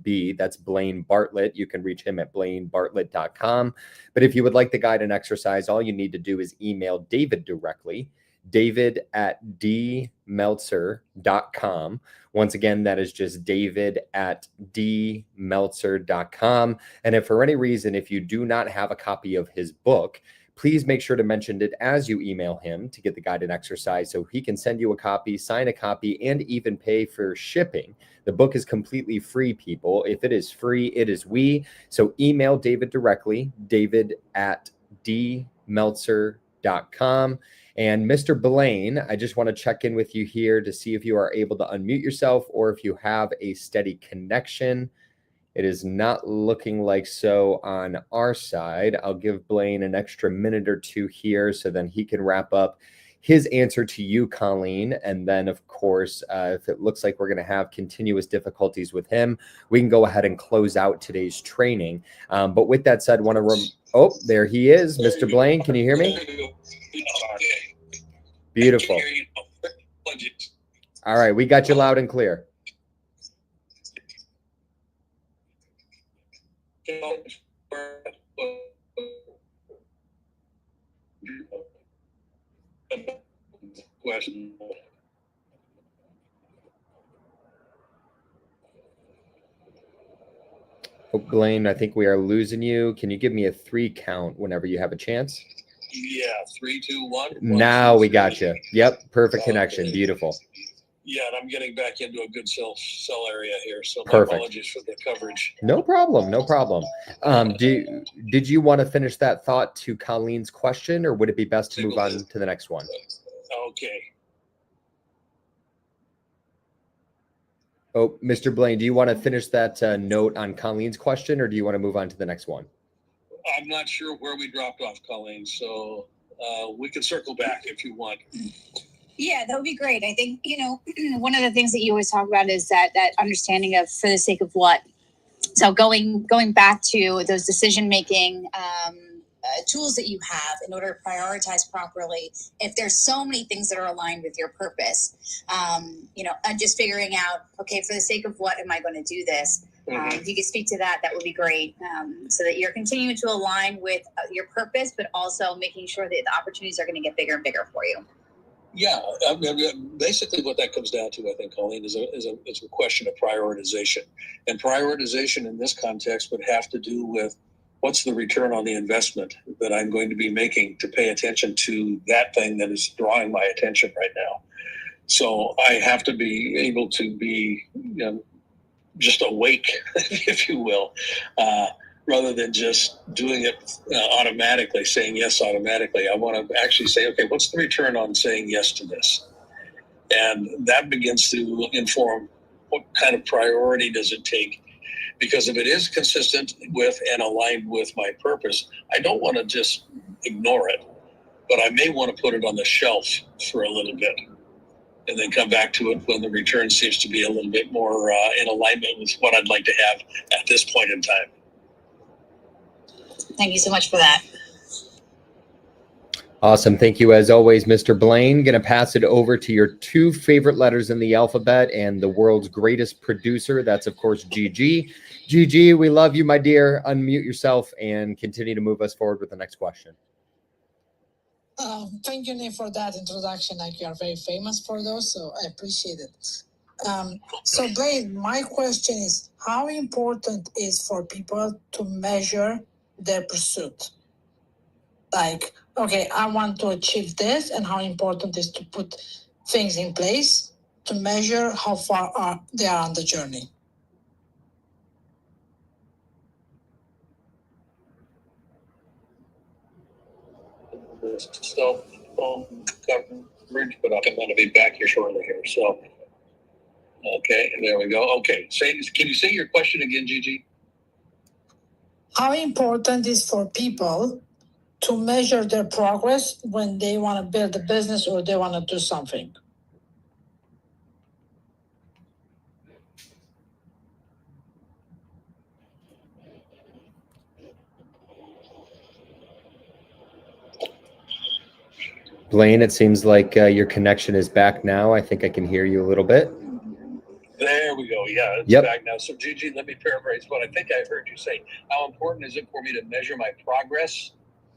B, that's Blaine Bartlett. You can reach him at blainebartlett.com. But if you would like the guide and exercise, all you need to do is email David directly, david@dmeltzer.com. Once again, that is just david@dmeltzer.com. And if for any reason, if you do not have a copy of his book, please make sure to mention it as you email him to get the guided exercise so he can send you a copy, sign a copy, and even pay for shipping. The book is completely free, people. If it is free, it is we. So email David directly, david@dmeltzer.com. And Mr. Blaine, I just want to check in with you here to see if you are able to unmute yourself or if you have a steady connection. It is not looking like so on our side. I'll give Blaine an extra minute or two here so then he can wrap up his answer to you, Colleen. And then, of course, if it looks like we're going to have continuous difficulties with him, we can go ahead and close out today's training. But with that said, oh, there he is. Mr. Blaine, can you hear me? Beautiful. All right, we got you loud and clear. Question. Oh, Blaine, I think we are losing you. Can you give me a 3 count whenever you have a chance? Yeah, 3, 2, 1. Now we got you. Yep, perfect connection. Beautiful. Yeah, and I'm getting back into a good cell area here, so my Perfect. apologies for the coverage. No problem. No problem. Did you want to finish that thought to Colleen's question, or would it be best to move on to the next one? Okay. Oh, Mr. Blaine, do you want to finish that note on Colleen's question, or do you want to move on to the next one? I'm not sure where we dropped off, Colleen, so we can circle back if you want. Yeah, that would be great. I think, one of the things that you always talk about is that understanding of for the sake of what. So going back to those decision-making tools that you have in order to prioritize properly, if there's so many things that are aligned with your purpose, and just figuring out, okay, for the sake of what am I going to do this? If you could speak to that, that would be great. So that you're continuing to align with your purpose, but also making sure that the opportunities are going to get bigger and bigger for you. Yeah, I mean, basically what that comes down to, I think, Colleen, is a question of prioritization. And prioritization in this context would have to do with what's the return on the investment that I'm going to be making to pay attention to that thing that is drawing my attention right now. So I have to be able to be, just awake, if you will, rather than just doing it automatically, saying yes automatically. I want to actually say, okay, what's the return on saying yes to this? And that begins to inform what kind of priority does it take. Because if it is consistent with and aligned with my purpose, I don't want to just ignore it, but I may want to put it on the shelf for a little bit and then come back to it when the return seems to be a little bit more in alignment with what I'd like to have at this point in time. Thank you so much for that. Awesome. Thank you as always, Mr. Blaine. Going to pass it over to your two favorite letters in the alphabet and the world's greatest producer. That's, of course, GG. GG, we love you, my dear. Unmute yourself and continue to move us forward with the next question. Thank you, Nick, for that introduction. Like, you are very famous for those, so I appreciate it. So, Blaine, my question is, how important is for people to measure their pursuit? Like, okay, I want to achieve this, and how important is to put things in place to measure how far they are on the journey? So, coverage, but I'm going to be back here shortly here. So, okay, and there we go. Okay, can you say your question again, Gigi? How important is for people to measure their progress when they want to build a business or they want to do something? Blaine, it seems like your connection is back now. I think I can hear you a little bit. There we go. Yeah, it's back now. So, Gigi, let me paraphrase what I think I heard you say. How important is it for me to measure my progress?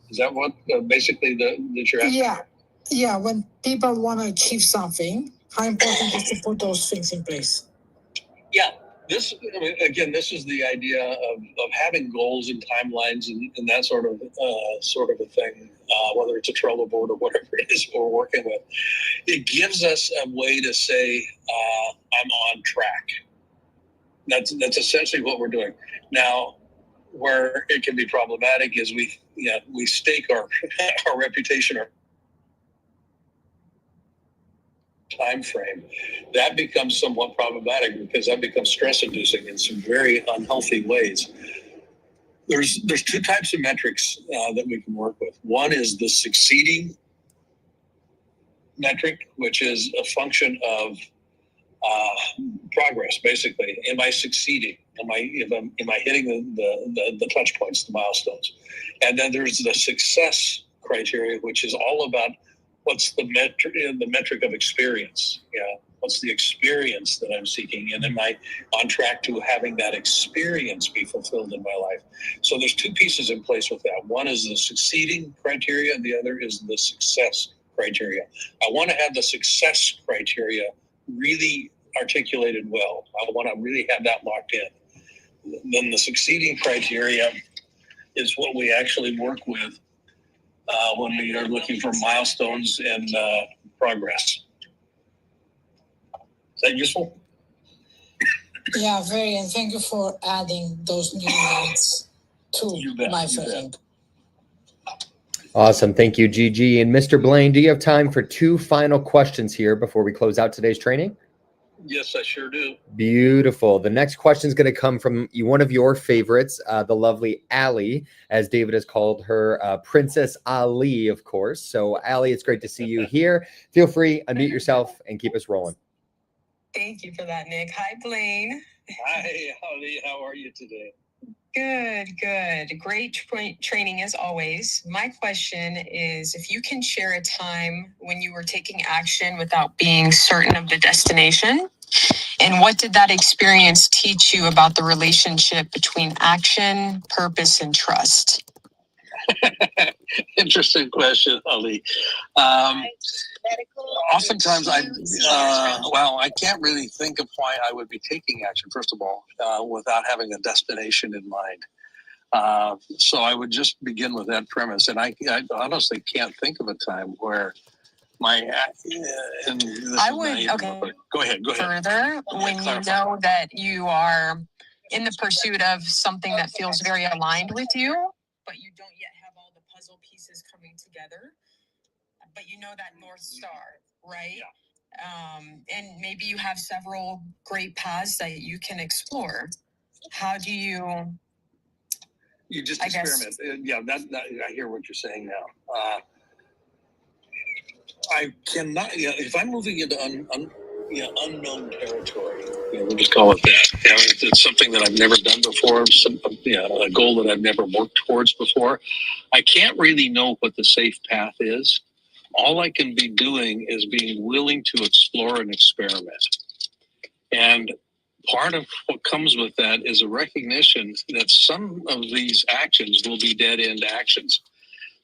Is that what basically that you're asking? Yeah. When people want to achieve something, how important is to put those things in place? Yeah. This is the idea of having goals and timelines and that sort of a thing, whether it's a Trello board or whatever it is we're working with. It gives us a way to say, I'm on track. That's essentially what we're doing. Now, where it can be problematic is we stake our reputation, our time frame. That becomes somewhat problematic because that becomes stress inducing in some very unhealthy ways. There's two types of metrics that we can work with. One is the succeeding metric, which is a function of progress. Basically, am I succeeding? Am I hitting the touch points, the milestones? And then there's the success criteria, which is all about what's the metric of experience. What's the experience that I'm seeking, and am I on track to having that experience be fulfilled in my life? So there's two pieces in place with that. One is the succeeding criteria, and the other is the success criteria. I want to have the success criteria really articulated well. I want to really have that locked in. Then the succeeding criteria is what we actually work with when we are looking for milestones and progress. Is that useful? Yeah, very. And thank you for adding those new lines to my thinking. Awesome. Thank you, Gigi. And Mr. Blaine, do you have time for two final questions here before we close out today's training? Yes, I sure do. Beautiful. The next question is going to come from one of your favorites, the lovely Allie, as David has called her, Princess Ali, of course. So, Allie, it's great to see you here. Feel free, unmute yourself, and keep us rolling. Thank you for that, Nick. Hi, Blaine. Hi, Ali. How are you today? Good. Great training as always. My question is, if you can share a time when you were taking action without being certain of the destination, and what did that experience teach you about the relationship between action, purpose, and trust? Interesting question, Ali. Oftentimes, I can't really think of why I would be taking action, first of all, without having a destination in mind. So I would just begin with that premise. And I honestly can't think of a time where and this I is would, naive, okay. but go ahead. Further, when you know that you are in the pursuit of something that feels very aligned with you, but you don't yet have all the puzzle pieces coming together, but you know that North Star, right? Yeah. And maybe you have several great paths that you can explore. How do you? You just experiment. Yeah, I hear what you're saying now. I cannot. Yeah, if I'm moving into unknown territory, we'll just call it that. It's something that I've never done before. A goal that I've never worked towards before. I can't really know what the safe path is. All I can be doing is being willing to explore and experiment. And part of what comes with that is a recognition that some of these actions will be dead end actions.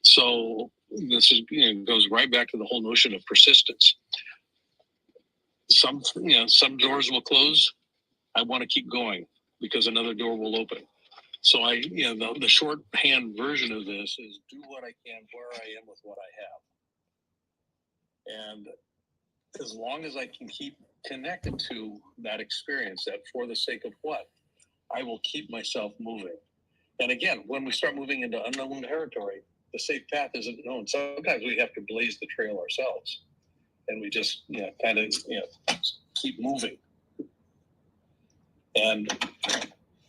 So this is goes right back to the whole notion of persistence. Some doors will close. I want to keep going because another door will open. So the shorthand version of this is do what I can where I am with what I have. And as long as I can keep connected to that experience, that for the sake of what, I will keep myself moving. And again, when we start moving into unknown territory, the safe path isn't known. Sometimes we have to blaze the trail ourselves, and we just keep moving. And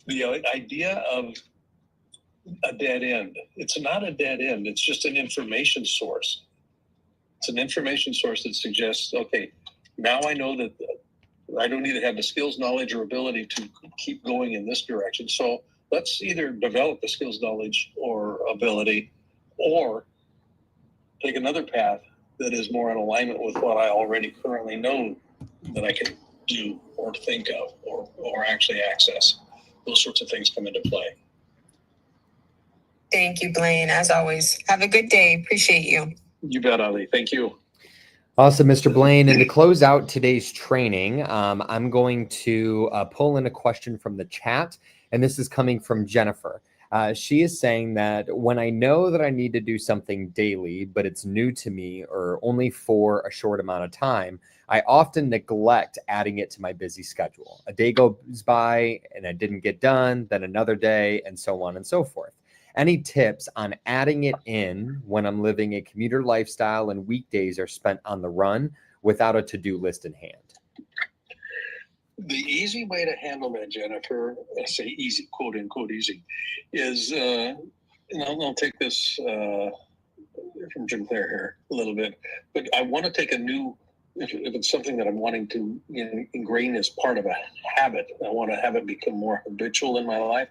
the idea of a dead end, it's not a dead end. It's just an information source. It's an information source that suggests, okay, now I know that I don't either have the skills, knowledge, or ability to keep going in this direction. So let's either develop the skills, knowledge, or ability, or take another path that is more in alignment with what I already currently know that I can do or think of or actually access. Those sorts of things come into play. Thank you, Blaine. As always, have a good day. Appreciate you. You bet, Ali. Thank you. Awesome, Mr. Blaine. And to close out today's training, I'm going to pull in a question from the chat, and this is coming from Jennifer. She is saying that when I know that I need to do something daily, but it's new to me or only for a short amount of time, I often neglect adding it to my busy schedule. A day goes by and I didn't get done, then another day, and so on and so forth. Any tips on adding it in when I'm living a commuter lifestyle and weekdays are spent on the run without a to-do list in hand? The easy way to handle that, Jennifer, I say easy, quote unquote easy, is, and I'll take this from Jim Clare here a little bit, but I want to take a new, if it's something that I'm wanting to ingrain as part of a habit, I want to have it become more habitual in my life.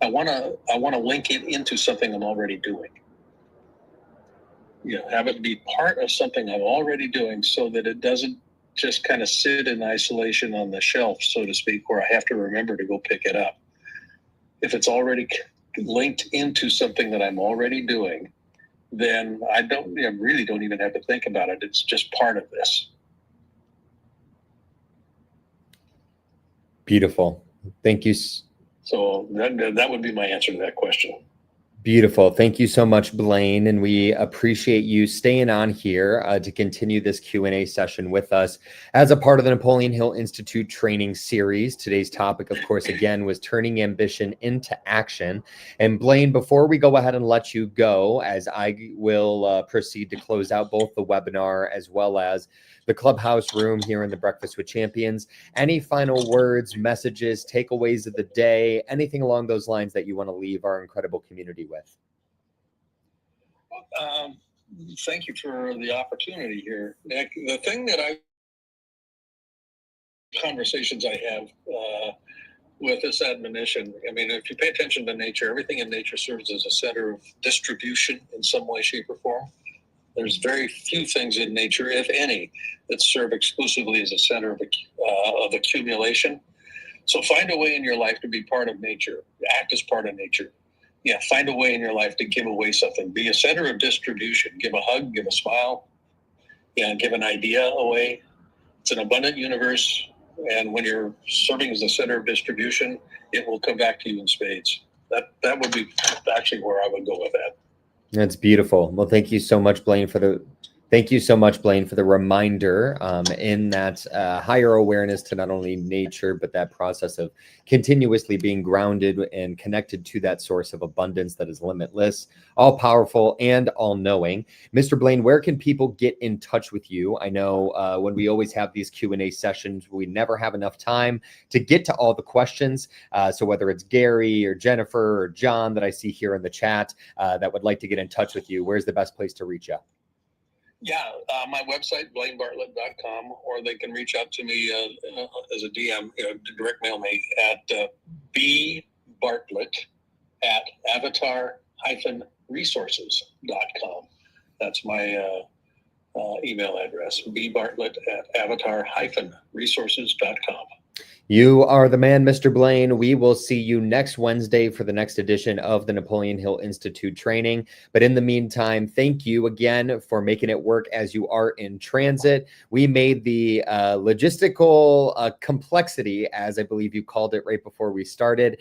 I want to link it into something I'm already doing. Have it be part of something I'm already doing so that it doesn't just kind of sit in isolation on the shelf, so to speak, where I have to remember to go pick it up. If it's already linked into something that I'm already doing, then I really don't even have to think about it. It's just part of this. Beautiful. Thank you. So that would be my answer to that question. Beautiful. Thank you so much, Blaine. And we appreciate you staying on here to continue this Q&A session with us as a part of the Napoleon Hill Institute training series. Today's topic, of course, again, was turning ambition into action. And Blaine, before we go ahead and let you go, as I will proceed to close out both the webinar as well as the clubhouse room here in the Breakfast with Champions, any final words, messages, takeaways of the day, anything along those lines that you want to leave our incredible community with? Thank you for the opportunity here, Nick. The thing that conversations I have with this admonition, I mean, if you pay attention to nature, everything in nature serves as a center of distribution in some way, shape, or form. There's very few things in nature, if any, that serve exclusively as a center of accumulation. So find a way in your life to be part of nature, act as part of nature. Yeah, find a way in your life to give away something. Be a center of distribution. Give a hug, give a smile, give an idea away. It's an abundant universe, and when you're serving as the center of distribution, it will come back to you in spades. that would be actually where I would go with that. That's beautiful. Well, thank you so much, Blaine, for the reminder in that higher awareness to not only nature, but that process of continuously being grounded and connected to that source of abundance that is limitless, all powerful, and all knowing. Mr. Blaine, where can people get in touch with you? I know when we always have these Q&A sessions, we never have enough time to get to all the questions. So whether it's Gary or Jennifer or John that I see here in the chat that would like to get in touch with you, where's the best place to reach out? Yeah, my website, blainebartlett.com, or they can reach out to me as a DM, direct mail me at bbartlett@avatar-resources.com. That's my email address, bbartlett@avatar-resources.com. You are the man, Mr. Blaine. We will see you next Wednesday for the next edition of the Napoleon Hill Institute training. But in the meantime, thank you again for making it work as you are in transit. We made the logistical complexity, as I believe you called it right before we started.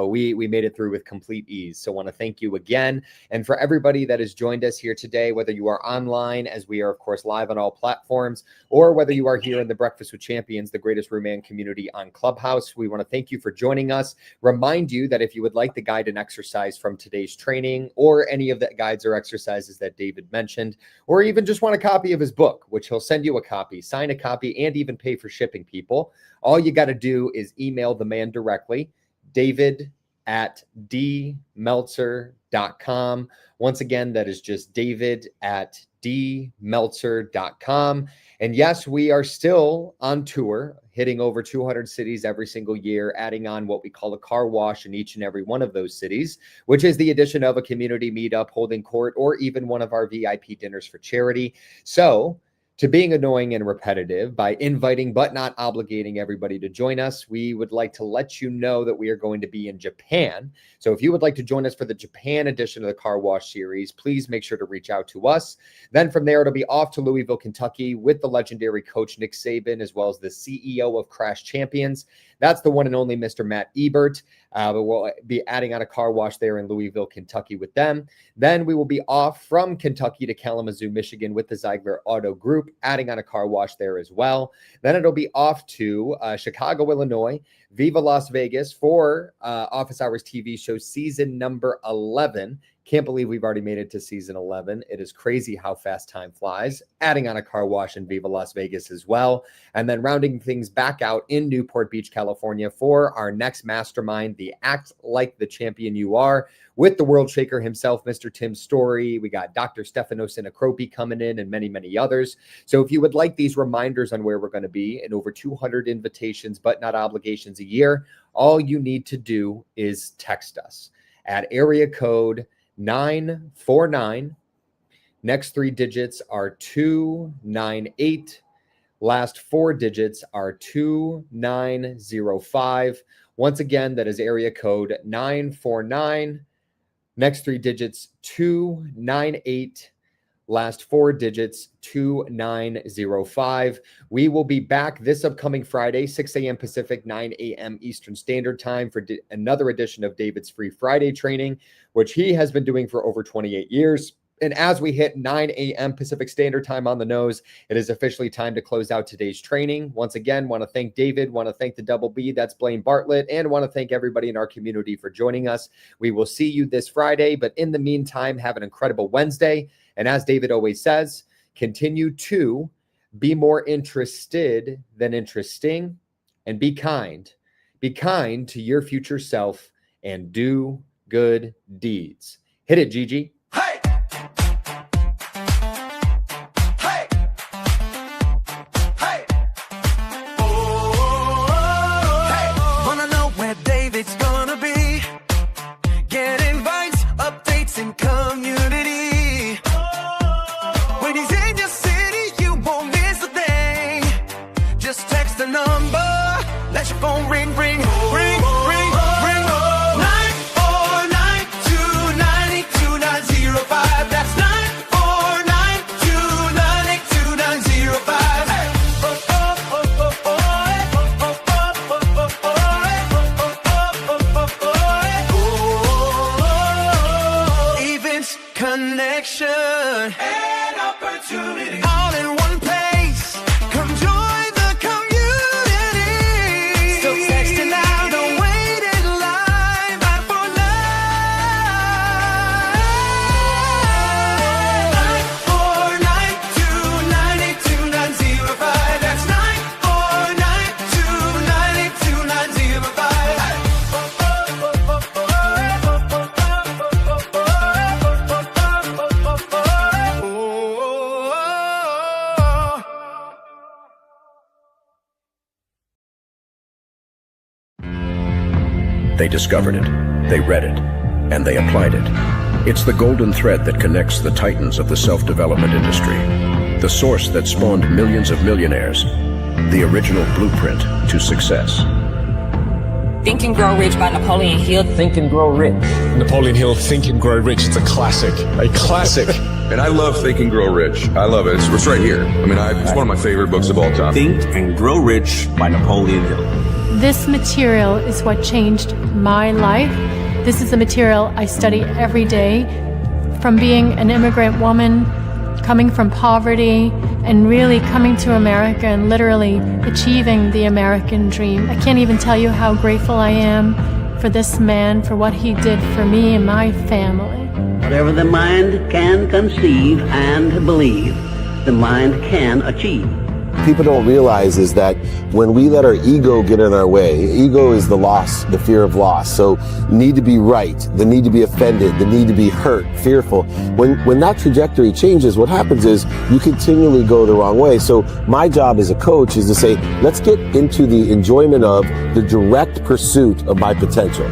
We made it through with complete ease. So I want to thank you again. And for everybody that has joined us here today, whether you are online, as we are, of course, live on all platforms, or whether you are here in the Breakfast with Champions, the greatest Ruman community on Clubhouse, we want to thank you for joining us. Remind you that if you would like the guide and exercise from today's training, or any of the guides or exercises that David mentioned, or even just want a copy of his book, which he'll send you a copy, sign a copy, and even pay for shipping, people, all you got to do is email the man directly, david@dmeltzer.com. Once again, that is just david@dmeltzer.com. And yes, we are still on tour, hitting over 200 cities every single year, adding on what we call a car wash in each and every one of those cities, which is the addition of a community meetup, holding court, or even one of our VIP dinners for charity. So, to being annoying and repetitive, by inviting but not obligating everybody to join us, we would like to let you know that we are going to be in Japan. So if you would like to join us for the Japan edition of the Car Wash series, please make sure to reach out to us. Then from there, it'll be off to Louisville, Kentucky with the legendary coach Nick Saban, as well as the CEO of Crash Champions. That's the one and only Mr. Matt Ebert. But we'll be adding on a car wash there in Louisville, Kentucky with them. Then we will be off from Kentucky to Kalamazoo, Michigan with the Ziegler Auto Group, adding on a car wash there as well. Then it'll be off to Chicago, Illinois, Viva Las Vegas for Office Hours TV show season number 11. Can't believe we've already made it to season 11. It is crazy how fast time flies. Adding on a car wash in Viva Las Vegas as well. And then rounding things back out in Newport Beach, California for our next mastermind, the Act Like the Champion You Are, with the world shaker himself, Mr. Tim Story. We got Dr. Stefano Sinacropi coming in and many, many others. So if you would like these reminders on where we're going to be in over 200 invitations, but not obligations a year, all you need to do is text us at area code 949. Next three digits are 298. Last four digits are 2905. Once again, that is area code 949. Next three digits 298. Last four digits 2905. We will be back this upcoming Friday, 6 a.m. Pacific, 9 a.m. Eastern Standard Time for another edition of David's Free Friday training, which he has been doing for over 28 years. And as we hit 9 a.m. Pacific Standard Time on the nose, it is officially time to close out today's training. Once again, want to thank David, want to thank the Double B, that's Blaine Bartlett, and want to thank everybody in our community for joining us. We will see you this Friday, but in the meantime, have an incredible Wednesday. And as David always says, continue to be more interested than interesting, and be kind. Be kind to your future self and do good deeds. Hit it, Gigi. An opportunity. All in one place. Come join the community. So text it now, don't wait in line. Back for life. 949298295. That's 9492985. They discovered it, they read it, and they applied it. It's the golden thread that connects the titans of the self-development industry, the source that spawned millions of millionaires, the original blueprint to success. Think and Grow Rich by Napoleon Hill. Think and Grow Rich. Napoleon Hill, Think and Grow Rich. It's a classic. A classic. And I love Think and Grow Rich. I love it. It's right here. I mean, it's one of my favorite books of all time. Think and Grow Rich by Napoleon Hill. This material is what changed my life. This is the material I study every day. From being an immigrant woman, coming from poverty, and really coming to America and literally achieving the American dream. I can't even tell you how grateful I am for this man, for what he did for me and my family. Whatever the mind can conceive and believe, the mind can achieve. People don't realize is that when we let our ego get in our way, ego is the loss, the fear of loss. So need to be right, the need to be offended, the need to be hurt, fearful. When that trajectory changes, what happens is you continually go the wrong way. So my job as a coach is to say, let's get into the enjoyment of the direct pursuit of my potential.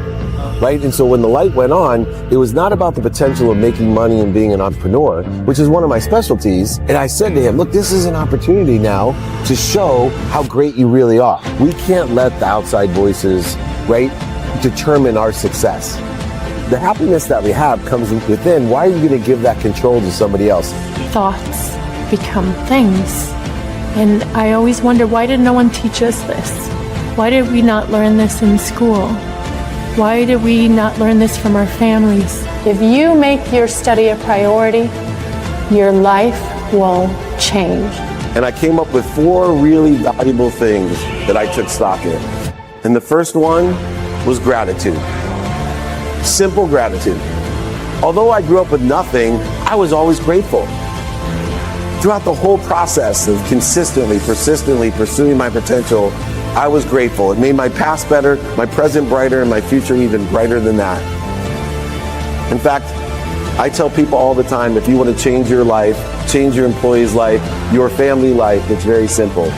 Right? And so when the light went on, it was not about the potential of making money and being an entrepreneur, which is one of my specialties. And I said to him, look, this is an opportunity now to show how great you really are. We can't let the outside voices, right, determine our success. The happiness that we have comes within. Why are you going to give that control to somebody else? Thoughts become things. And I always wonder, why did no one teach us this? Why did we not learn this in school? Why did we not learn this from our families? If you make your study a priority, your life will change. And I came up with 4 really valuable things that I took stock in. And the first one was gratitude. Simple gratitude. Although I grew up with nothing, I was always grateful. Throughout the whole process of consistently, persistently pursuing my potential, I was grateful. It made my past better, my present brighter, and my future even brighter than that. In fact, I tell people all the time, if you want to change your life, change your employee's life, your family life, it's very simple.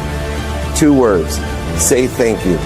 2 words, say thank you.